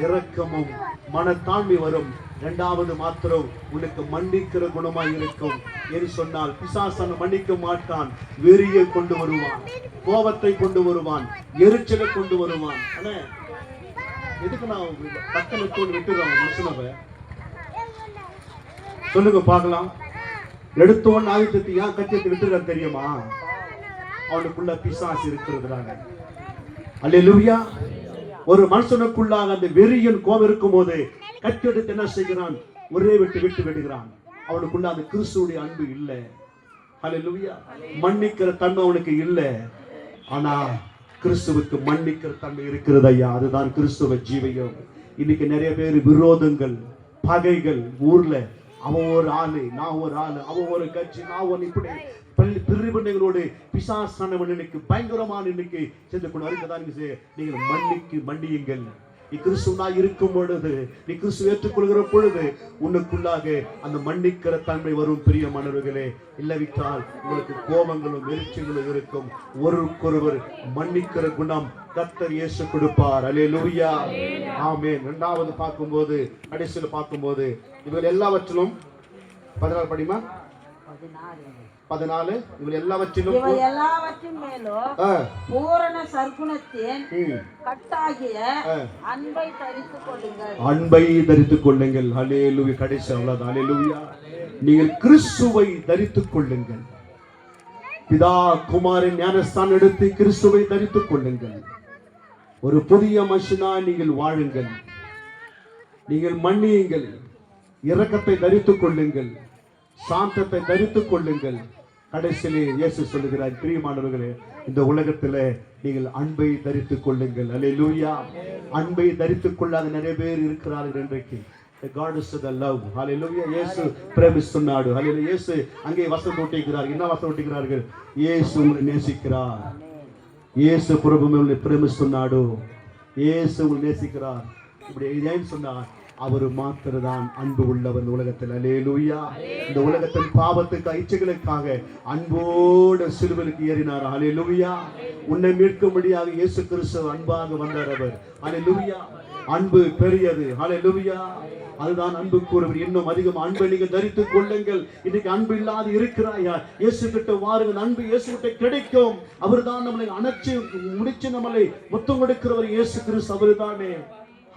இரக்கமும் மனத்தாழ்மை வரும். இரண்டாவது மாத்திரம் உனக்கு மன்னிக்கிற குணமாய் இருக்கும். என்று சொன்னால் பிசாசான மன்னிக்க மாட்டான். வெறியை கொண்டு வருவான், கோபத்தை கொண்டு வருவான், எரிச்சலை கொண்டு வருவான். எதுக்கு நான் பக்கத்துல விட்டுருவாங்க மனுஷனவ சொல்லுங்க பார்க்கலாம். எடுத்தோன்னு ஆயுதத்தை ஏன் கத்தியத்தை விட்டுறாரு தெரியுமா? அவனுக்குள்ள பிசாசு இருக்கிறதுனால. அல்லேலூயா. ஒரு மனுஷனுக்குள்ளாக அந்த வெறியின் கோபம் இருக்கும் போது கத்தி எடுத்து என்ன செய்கிறான்? ஒரே விட்டு விடுகிறான். அவனுக்குள்ள அந்த கிறிஸ்துவுடைய அன்பு இல்லை. அல்லேலூயா. மன்னிக்கிற தன்மை அவனுக்கு இல்லை. ஆனா கிறிஸ்துவுக்கு மன்னிக்கிற தன்மை இருக்கிறது ஐயா. அதுதான் கிறிஸ்துவ ஜீவியம். இன்னைக்கு நிறைய பேர் விரோதங்கள், பகைகள், ஊர்ல அவன் ஒரு ஆளு, நான் ஒரு ஆளு, அவன் ஒரு கட்சி, நான் ஒரு இப்படி பிரிவினைகளோடு பிசாசானவன் இன்னைக்கு பயங்கரமான இன்னைக்கு சென்று கொண்டு வருகிறதான். நீங்கள் மன்னியுங்கள். நீ கிறிஸ்துவனாய் இருக்கும் பொழுது, நீ கிறிஸ்துவை ஏற்றுக்கொள்கிற பொழுது உனக்குள்ளாக அந்த மன்னிக்கிற தன்மை வரும். பிரியமானவர்களே, இல்லவிட்டால் உங்களுக்கு கோபங்களும் எரிச்சல்களும் இருக்கும். ஒருவருக்கொருவர் மன்னிக்கிற குணம் கர்த்தர் இயேசு கொடுப்பார். அல்லேலூயா. ஆமென். இரண்டாவது பார்க்கும்போது, கடைசியில் பார்க்கும்போது, இவர்கள் எல்லாவற்றிலும் 14 படிமா 14 இவள் எல்லாவற்றிலும் மேலும் பூரண சற்குணத்தின் கட்டாகிய அன்பை தரித்துக் கொள்ளுங்கள். அன்பை தரித்துக் கொள்ளுங்கள். ஹல்லேலூயா. கடைசி அவ்வளவுதான். ஹல்லேலூயா. நீங்கள் கிறிஸ்துவை தரித்துக் கொள்ளுங்கள். பிதா குமாரின் ஞானஸ்தானம் எடுத்து கிறிஸ்துவை தரித்துக் கொள்ளுங்கள். ஒரு புதிய மனுஷனா நீங்கள் வாழுங்கள். நீங்கள் மன்னியுங்கள். இரக்கத்தை தரித்துக் கொள்ளுங்கள். சாந்தத்தை தரித்துக் கொள்ளுங்கள். கடைசியிலே இயேசு சொல்லுகிறார், பிரியமானவர்களே, இந்த உலகத்திலே நீங்கள் அன்பை தரித்துக் கொள்ளுங்கள். அல்லேலூயா. அன்பை தரித்துக் கொள்ளாத நிறைய பேர் இருக்கிறார்கள் இன்றைக்கு. God is the love. Hallelujah. இயேசு பிரேமிస్తున్నాడు. Hallelujah. இயேசு அங்கே வசனம் ஒட்டிக்கிறார். என்ன வசனம் ஒட்டிக்கிறார்கள்? இயேசு உங்களை நேசிக்கிறார். இயேசு பிரபுவை பிரேமிస్తున్నాడు. இயேசு உங்களை நேசிக்கிறார். இப்படி ஏன் சொன்னார்? அவர் மாத்திரதான் அன்பு உள்ளவர் இந்த உலகத்தில். அல்லேலூயா. இந்த உலகத்தின் பாவத்துக்கு இச்சைகளுக்காக அன்போடு சிலுவைக்கு ஏறினார். அல்லேலூயா. உன்னை மீட்கும்படியாக இயேசு கிறிஸ்து அன்பாக வந்தார் அவர். அல்லேலூயா. அன்பு பெரியது. அல்லேலூயா. அதுதான் அன்பு கூறுவர். இன்னும் அதிகம் அன்பை நீங்கள் தரித்துக் கொள்ளுங்கள். இன்னைக்கு அன்பு இல்லாது இருக்கிறாயா? இயேசு கிட்ட வாருங்கள். அன்பு இயேசு கிட்ட கிடைக்கும். அவர் தான் நம்மளை அணைச்சு முடிச்சு நம்மளை முத்தம் கொடுக்கிறவர். இயேசு கிறிஸ்து அவர் தானே.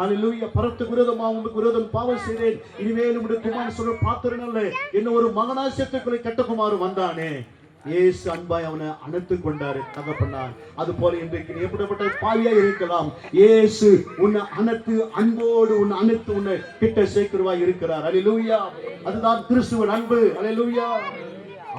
ஹல்லேலூயா. பரத்துக்கு விரோதமாக உங்களுக்கு விரோதம் பாவம் செய்தேன், இனிமேல் உடைய குமாரன் சொல்ற பாத்திரம் அல்ல, என்ன ஒரு மகனாசியத்துக்குள்ளே கெட்டகுமாரன் வந்தானே. இயேசு அன்பாய் அவனை அணைத்துக் கொண்டாரு, தகப்பனார். அது போல இன்றைக்கு எப்படிப்பட்ட பாவியா இருக்கலாம், இயேசு உன்னை அணைத்து அன்போடு உன்னை அணைத்து உன்னை கிட்ட சேர்க்கிறவாய் இருக்கிறார். அல்லேலூயா. அதுதான் கிறிஸ்துவின் அன்பு. அல்லேலூயா.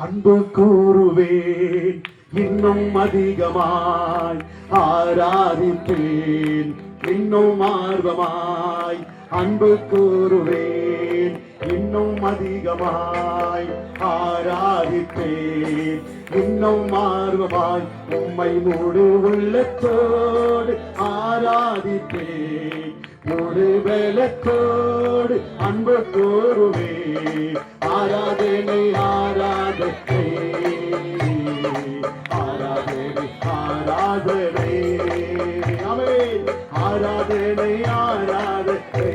அன்பு கூறுவேன், இன்னும் அதிகமாய் ஆராதிப்பேன், இன்னும் ஆர்வமாய் அன்பு கூறுவேன், இன்னும் அதிகமாய் ஆராதிப்பேன், இன்னும் ஆர்வமாய் உம்மை முழு உள்ளத்தோடு ஆராதிப்பேன், முழு பலத்தோடு அன்பு கூறுவேன். ஆராதனை ஆராதனை ஆராதனை ஆராதனை ஆமென். ஆராதனை ஆராதனை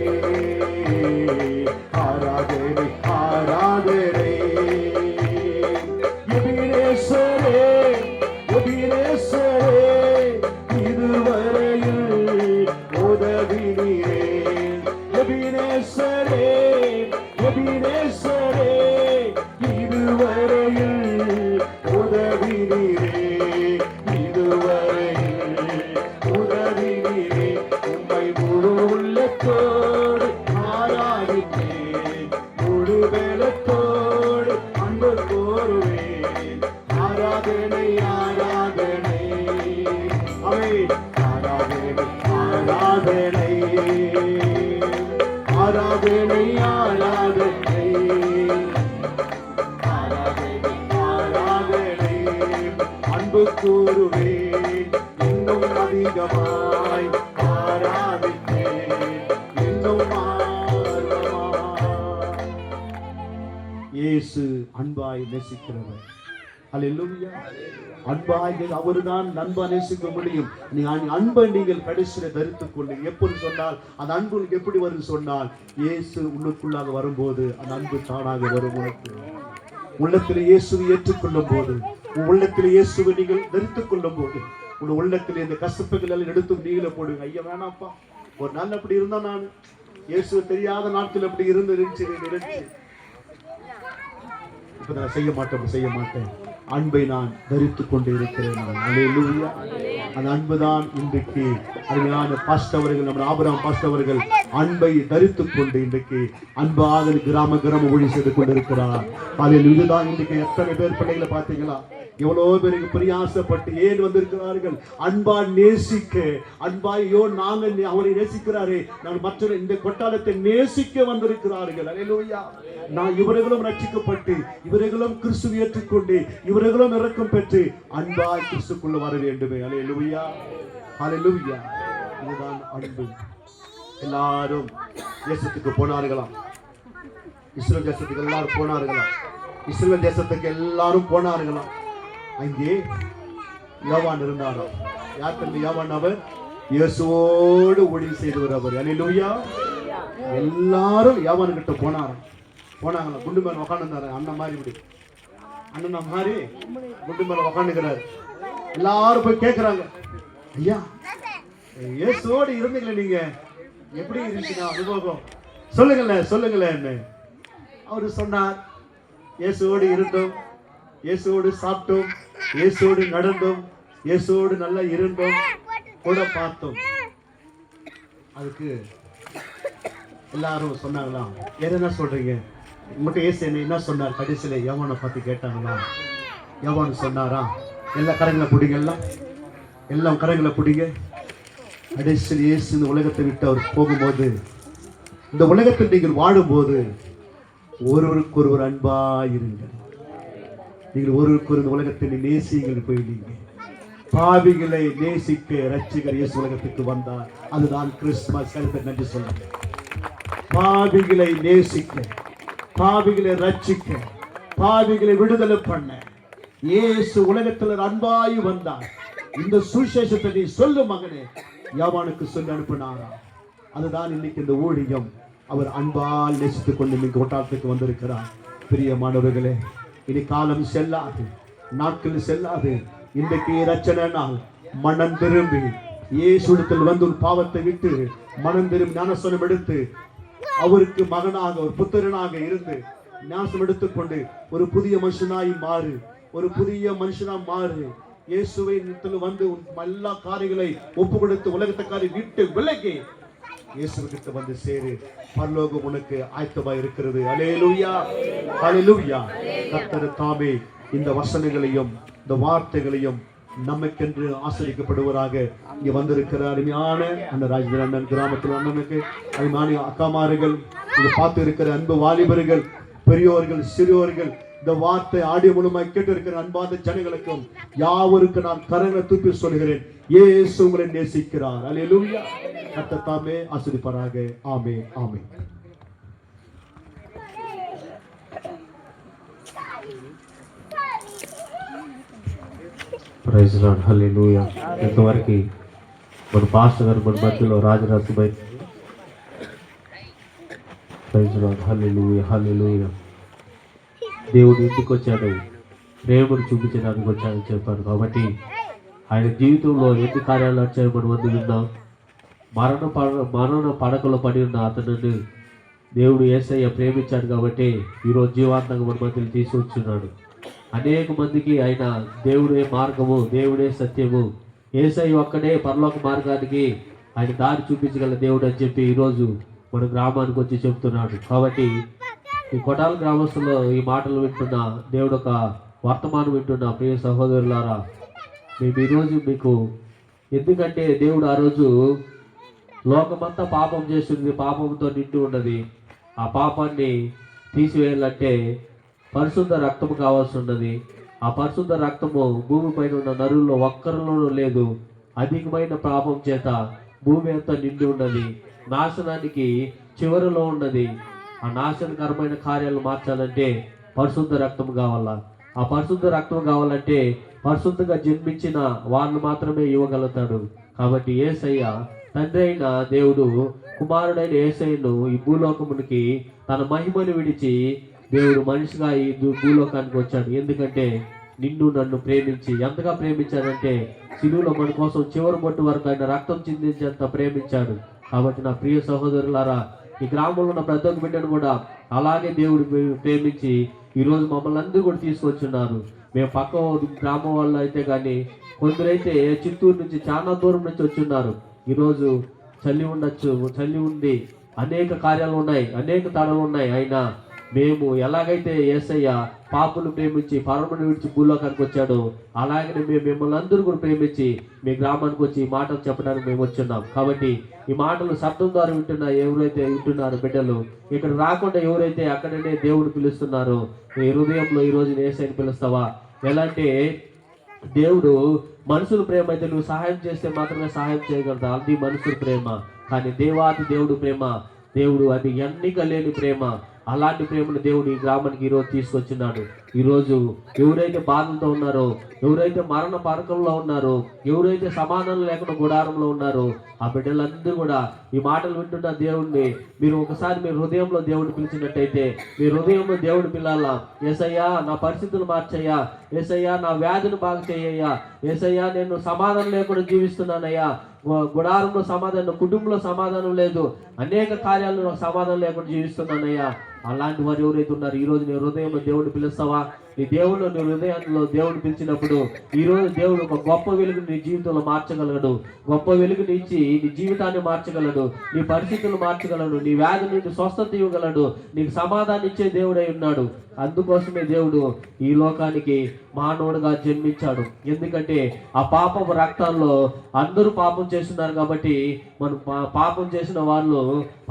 ஆராதனை ஆராதனை. எபினேசரே எபினேசரே இதுவரையில் உதவினீரே. எபினேசரே எபினேசரே இதுவரையில் உதவினீரே. ஆராதனை ஆராதனை ஆராதனை ஆராதனை அன்பு கூறுவேன், இன்னும் அதிகமாய் ஆராதிப்பேன், இன்னும் ஆர்வமாய். இயேசு அன்பாய் நேசிக்கிறவர். அல்லேலூயா. அன்பாக அவர்தான் அன்பா நேசிக்க முடியும். அன்பை நீங்கள் கடைசியில் தரித்துக் கொள்ளுங்க. எப்படி சொன்னால் அந்த அன்பு எப்படி வரும் சொன்னால், இயேசு உள்ளுக்குள்ளாக வரும்போது அந்த அன்பு தானாக வரும். உனக்கு உள்ளத்தில் இயேசுவை ஏற்றுக்கொள்ளும் போது, உன் உள்ளத்தில் இயேசுவை நீங்கள் தரித்துக் கொள்ளும் போது, உன் உள்ளத்தில் இந்த கசப்புகள் எல்லாம் எடுத்து நீங்களே போடுங்க. ஐயா வேணாப்பா, ஒரு நாள் அப்படி இருந்தா, நான் இயேசு தெரியாத நாட்கள் அப்படி இருந்துச்சு. நான் செய்ய மாட்டேன் அன்பை நான் தரித்துக் கொண்டு இருக்கிறேன் நான். அல்லேலூயா. அந்த அன்புதான் இன்றைக்கு அருமையான பாஸ்டர் அவர்கள், நம்ம ஆபிரகாம் பாஸ்டர் அவர்கள் அன்பை தரித்துக் கொண்டு இன்றைக்கு அன்பாக கிராம ஊழி செய்து கொண்டிருக்கிறார். அதில் இதுதான் இன்றைக்கு எத்தனை பேர் பிள்ளைகளை பார்த்தீங்களா? எவ்வளவு பேருக்கு பிரயாசப்பட்டு ஏன் வந்திருக்கிறார்கள்? அன்பாய் நேசிக்க, அன்பாயோ நாங்கள் அவரை நேசிக்கிறாரே, நான் மற்ற இந்த கொட்டாரத்தை நேசிக்க வந்திருக்கிறார்கள். அல்லேலூயா. நான் இவர்களும் ரட்சிக்கப்பட்டு, இவர்களும் கிறிஸ்துவை ஏற்றுக்கொண்டு, இவர்களும் இரக்கம் பெற்று அன்பாய் கிறிஸ்துக்குள்ள வர வேண்டுமே. அல்லேலூயா, அல்லேலூயா. இதுதான் அன்பு. எல்லாரும் தேசத்துக்கு போனார்களாம். இஸ்ரேல் தேசத்துக்கு எல்லாரும் போனார்களாம். இஸ்ரேல் தேசத்துக்கு எல்லாரும் போனார்களாம். அங்கே யோவான் இருந்தாராம். யார் தம்பி யோவான்? அவர் இயேசுவோடு ஊழியம் செய்தவர் அவர். அல்லேலூயா. எல்லாரும் யோவான் கிட்ட போனாங்களாம். குண்டு மேல உட்காந்துருந்தாரு. அண்ணன் மாதிரி இப்படி அண்ணன் மாதிரி குண்டு மேல உட்காந்துக்கிறாரு. எல்லாரும் போய் கேட்கிறாங்க, ஐயா இயேசுவோடு இருந்தீங்களே, நீங்க எப்படி இருந்துச்சுன்னா அனுபவம் சொல்லுங்களேன். அவரு சொன்னார், இயேசுவோடு இருந்தோம், இயேசுவோடு சாப்பிட்டோம், இயேசுவோடு நடந்தோம், இயேசுவோடு நல்லா இருந்தோம், கூட பார்த்தோம். அதுக்கு எல்லாரும் சொன்னாங்களாம், என்ன சொல்றீங்க? உங்கள்கிட்ட இயேசு என்ன சொன்னார்? கடைசியில யோவானை பார்த்து கேட்டாங்களா? யோவான் சொன்னாரா, எல்லா கரங்களை பிடிங்க, எல்லாம் கரங்களை பிடிங்க. கடைசியில் இயேசு இந்த உலகத்தை விட்டு அவர் போகும்போது, இந்த உலகத்தில் நீங்கள் வாழும்போது ஒருவருக்கொருவர் அன்பாயிருங்கள். நீங்கள் ஒருவருக்கு இந்த உலகத்தை நேசிங்கள். போயிட்டீங்க. பாவிகளை நேசிக்க ரட்சிகர் இயேசு உலகத்துக்கு வந்தார். அதுதான் கிறிஸ்துமஸ். நன்றி சொல்லுங்க. பாவிகளை நேசிக்க, பாவிகளை ரட்சிக்க, பாவிகளை விடுதலை பண்ண இயேசு உலகத்தில் அன்பாய் வந்தார். இந்த சுவிசேஷத்தை நீ சொல்லு மகனே, யோவானுக்கு சொல்லி அனுப்பினாரா? அதுதான் இன்னைக்கு இந்த ஊழியம். அவர் அன்பால் நேசித்துக் கொண்டு இன்னைக்கு கொட்டாரத்துக்கு வந்திருக்கிறார். பிரியமானவர்களே, இனி காலம் செல்லாது, நாட்கள் செல்லாது. இன்றைக்கு ரட்சணை நாள். மனம் திரும்பி இயேசுவிடத்தில் வந்து பாவத்தை விட்டு மனம் திரும்பி ஞானஸ்நானம் எடுத்து அவருக்கு மகனாக, ஒரு புத்திரனாக இருந்து ஞானஸ்நானம் எடுத்துக்கொண்டு ஒரு புதிய மனுஷனாய் மாறு, ஒரு புதிய மனுஷனாய் மாறு. இயேசுவை வந்து எல்லா காரியங்களை ஒப்பு கொடுத்து உலகத்துக்காரி விட்டு விலகி இயேசுவிட்ட வந்து சேரு. பரலோகம் உனக்கு ஆயத்தமா இருக்கிறது. அல்லேலூயா, அல்லேலூயா. கர்த்தர் தாமே இந்த வசனங்களையும் இந்த வார்த்தைகளையும் நமக்கென்று ஆசிரிக்கப்படுவராக இங்கே வந்திருக்கிற அருமையான அந்த ராஜேந்திர அண்ணன், கிராமத்தில் அண்ணனுக்கு அருமையான அக்காமார்கள், இதை பார்த்து இருக்கிற அன்பு வாலிபர்கள், பெரியோர்கள், சிறியோர்கள், இந்த வார்த்தை ஆடியோ மூலமாய் கேட்டு இருக்கிற அன்பார்ந்த ஜனங்களுக்கும் யாவருக்கு நான் கரங்களை தூக்கி சொல்கிறேன், இயேசு உங்களை நேசிக்கிறார். அல்லேலூயா. கர்த்தர் தாமே ஆசீர்வதிப்பாராக. ஆமென், ஆமென். ప్రైజ్ లార్డ్, హల్లెలూయా. ఇంతవరకు మన పాస్టర్ గారు మన మధ్యలో రాజరాజు బయట. ప్రైజ్ లార్డ్, హల్లెలూయా, హల్లెలూయా. దేవుడు ఇంటికి వచ్చాడు, ప్రేమను చూపించడానికి వచ్చాడని చెప్పారు. కాబట్టి ఆయన జీవితంలో ఎన్ని కార్యాలు వచ్చాయో మనం అందరూ విన్నాం. మరణ పడకలో పడి ఉన్న అతనిని దేవుడు యేసయ్య ప్రేమించాడు కాబట్టి ఈరోజు జీవాంతంగా మన మధ్యలో తీసుకొచ్చున్నాడు. అనేక మందికి ఆయన దేవుడే మార్గము, దేవుడే సత్యము, యేసయ్య ఒక్కడే పరలోక మార్గానికి ఆయన దారి చూపించగల దేవుడు అని చెప్పి ఈరోజు మన గ్రామానికి వచ్చి చెప్తున్నాడు. కాబట్టి ఈ కొటాల గ్రామస్తుల్లో ఈ మాటలు వింటున్న, దేవుడు ఒక వర్తమానం వింటున్న ప్రియ సహోదరులారా, మేము ఈరోజు మీకు, ఎందుకంటే దేవుడు ఆ రోజు లోకమంతా పాపం చేస్తుంది, పాపంతో నిండి ఉన్నది. ఆ పాపాన్ని తీసివేయాలంటే పరిశుద్ధ రక్తము కావాల్సి ఉన్నది. ఆ పరిశుద్ధ రక్తము భూమి పైన ఉన్న నరుల్లో ఒక్కరిలోనూ లేదు. అధికమైన పాపం చేత భూమి అంతా నిండి ఉన్నది, నాశనానికి చివరిలో ఉన్నది. ఆ నాశనకరమైన కార్యాలు మార్చాలంటే పరిశుద్ధ రక్తం కావాలా. ఆ పరిశుద్ధ రక్తం కావాలంటే పరిశుద్ధంగా జన్మించిన వాళ్ళు మాత్రమే ఇవ్వగలుగుతాడు. కాబట్టి యేసయ్య, తండ్రి అయిన దేవుడు కుమారుడైన యేసయ్యను ఈ భూలోకమునికి తన మహిమను విడిచి దేవుడు మనిషిగా ఈ భూలోకానికి వచ్చాడు. ఎందుకంటే నిన్ను నన్ను ప్రేమించి, ఎంతగా ప్రేమించాడంటే శిలువలో మన కోసం చివరి బొట్టు వరకు ఆయన రక్తం చిందించేంత ప్రేమించాడు. కాబట్టి నా ప్రియ సహోదరులారా, ఈ గ్రామంలో ఉన్న ప్రతి ఒక్క బిడ్డను కూడా అలాగే దేవుడు ప్రేమించి ఈరోజు మమ్మల్ని అందరూ కూడా తీసుకొచ్చున్నారు. మేము పక్క గ్రామం వాళ్ళు అయితే కానీ కొందరైతే చిత్తూరు నుంచి చాలా దూరం నుంచి వచ్చున్నారు. ఈరోజు చలి ఉండొచ్చు, చలి ఉంది, అనేక కార్యాలు ఉన్నాయి, అనేక తడలు ఉన్నాయి. అయినా మేము ఎలాగైతే యేసయ్య పాపులు ప్రేమించి పరమను విడిచి భూలోకానికి వచ్చాడో అలాగనే మేము మిమ్మల్ని అందరూ కూడా ప్రేమించి మీ గ్రామానికి వచ్చి ఈ మాటలు చెప్పడానికి మేము వచ్చున్నాం. కాబట్టి ఈ మాటలు శబ్దం ద్వారా ఎవరైతే వింటున్నారో బిడ్డలు, ఇక్కడ రాకుండా ఎవరైతే అక్కడనే దేవుడు పిలుస్తున్నారో నీ హృదయంలో ఈరోజు యేసయ్యని పిలుస్తావా? ఎలా అంటే దేవుడు మనుషుల ప్రేమ అయితే నువ్వు సహాయం చేస్తే మాత్రమే సహాయం చేయగలుగుతావు, అది మనుషుల ప్రేమ. కానీ దేవాతి దేవుడు ప్రేమ, దేవుడు అది ఎన్నిక లేని ప్రేమ. అలాంటి ప్రేమను దేవుడు ఈ గ్రామానికి ఈరోజు తీసుకొచ్చినాడు. ఈరోజు ఎవరైతే బాధలతో ఉన్నారో, ఎవరైతే మరణ పరకంలో ఉన్నారో, ఎవరైతే సమాధానం లేకుండా గుడారంలో ఉన్నారో ఆ బిడ్డలందరూ కూడా ఈ మాటలు వింటున్న దేవుణ్ణి మీరు ఒకసారి మీ హృదయంలో దేవుడిని పిలిచినట్టయితే, మీ హృదయంలో దేవుడు పిల్లాలా, యేసయ్యా నా పరిస్థితులు మార్చయ్యా, యేసయ్యా నా వ్యాధిని బాగు చేయయ్యా, యేసయ్యా నేను సమాధానం లేకుండా జీవిస్తున్నానయ్యా, గుడారంలో సమాధానం, కుటుంబంలో సమాధానం లేదు, అనేక కార్యాలను సమాధానం లేకుండా జీవిస్తున్నానయ్యా. అలాంటి వారు ఎవరైతే ఉన్నారు ఈరోజు నీ హృదయంలో దేవుడిని పిలుస్తావా? నీ దేవుడు నీ హృదయంలో దేవుడు పిలిచినప్పుడు ఈరోజు దేవుడు ఒక గొప్ప వెలుగు నీ జీవితంలో మార్చగలడు, గొప్ప వెలుగుని ఇచ్చి నీ జీవితాన్ని మార్చగలడు, నీ పరిస్థితులు మార్చగలడు, నీ వ్యాధి నుండి స్వస్థత ఇవ్వగలడు, నీకు సమాధానం ఇచ్చే దేవుడై ఉన్నాడు. అందుకోసమే దేవుడు ఈ లోకానికి మానవుడుగా జన్మించాడు. ఎందుకంటే ఆ పాపపు రక్తాల్లో అందరూ పాపం చేస్తున్నారు కాబట్టి మనం పాపం చేసిన వాళ్ళు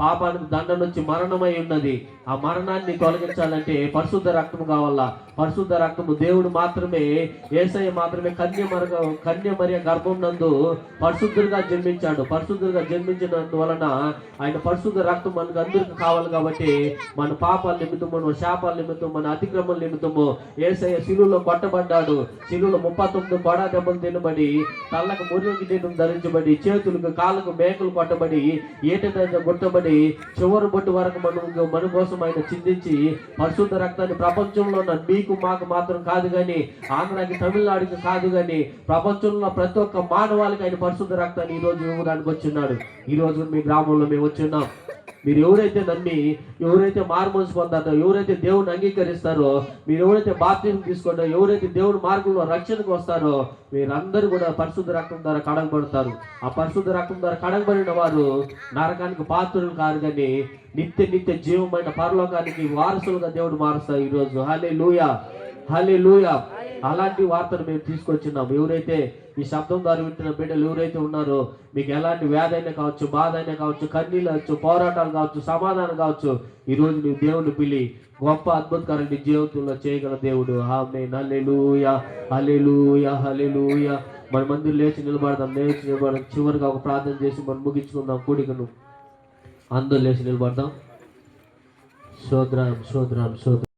పాపానికి దండన నుంచి మరణమై ఉన్నది. ఆ మరణాన్ని తొలగించాలంటే పరిశుద్ధ రక్తం కావాలా. పరిశుద్ధ రక్తము దేవుడు మాత్రమే, యేసయ్య మాత్రమే కన్య మరియ గర్భం నందు పరిశుద్ధుడిగా జన్మించాడు. పరిశుద్ధుడిగా జన్మించినందువలన ఆయన పరిశుద్ధ రక్తం మనకు అందరికి కావాలి. కాబట్టి మన పాపాల నిమిత్తము, మన శాపాల నిమిత్తము, మన అతిక్రమల నిమిత్తము యేసయ్య శిలువలో కొట్టబడ్డాడు. శిలువలో 39 కొడా దెబ్బలు తినబడి, తల్లకు మురికి కిరీటం ధరించబడి, చేతులకు కాళ్ళకు మేకలు కొట్టబడి, ఏట గుట్టబడి, చివరి బొట్టు వరకు మన కోసం ఆయన చిందించి పరిశుద్ధ రక్తాన్ని ప్రపంచంలో ఉన్న మీకు మాకు మాత్రం కాదు కానీ, ఆంధ్రాకి తమిళనాడుకి కాదు కానీ, ప్రపంచంలో ప్రతి ఒక్క మానవాళికి ఆయన పరిశుద్ధ రక్తాన్ని ఈరోజు ఇవ్వడానికి వచ్చిన్నాడు. ఈరోజు మీ గ్రామంలో మేము వచ్చున్నాం. మీరు ఎవరైతే నమ్మి, ఎవరైతే మారుమనసు పొందారో, ఎవరైతే దేవుని అంగీకరిస్తారో, మీరు ఎవరైతే బాప్తిజం తీసుకుంటారో, ఎవరైతే దేవుని మార్గంలో రక్షణకు వస్తారో మీరందరూ కూడా పరిశుద్ధ రక్తం ద్వారా కడగబడతారు. ఆ పరిశుద్ధ రక్తం ద్వారా కడగబడిన వారు నరకానికి పాత్రులు కాదు కానీ నిత్య జీవమైన పరలోకానికి వారసులుగా దేవుడు మారుస్తారు. ఈరోజు హల్లెలూయా, హల్లెలూయా. అలాంటి వార్తను మేము తీసుకొచ్చినాం. ఎవరైతే ఈ శబ్దం ద్వారా వింటున్న బిడ్డలు ఎవరైతే ఉన్నారో, మీకు ఎలాంటి వ్యాధి అయినా కావచ్చు, బాధ అయినా కావచ్చు, కన్నీళ్ళు కావచ్చు, పోరాటాలు కావచ్చు, సమాధానం కావచ్చు, ఈరోజు నువ్వు దేవుని పిలి గొప్ప అద్భుతకారం నీ జీవితంలో చేయగల దేవుడు. ఆమేన్, హల్లెలూయా, హల్లెలూయా, హల్లెలూయా. మన మందిరం లేచి నిలబడదాం. చివరిగా ఒక ప్రార్థన చేసి మనం ముగించుకుందాం కూడికను. అందరూ లేచి నిలబడదాం. స్తోత్రం, స్తోత్రం, స్తోత్రం.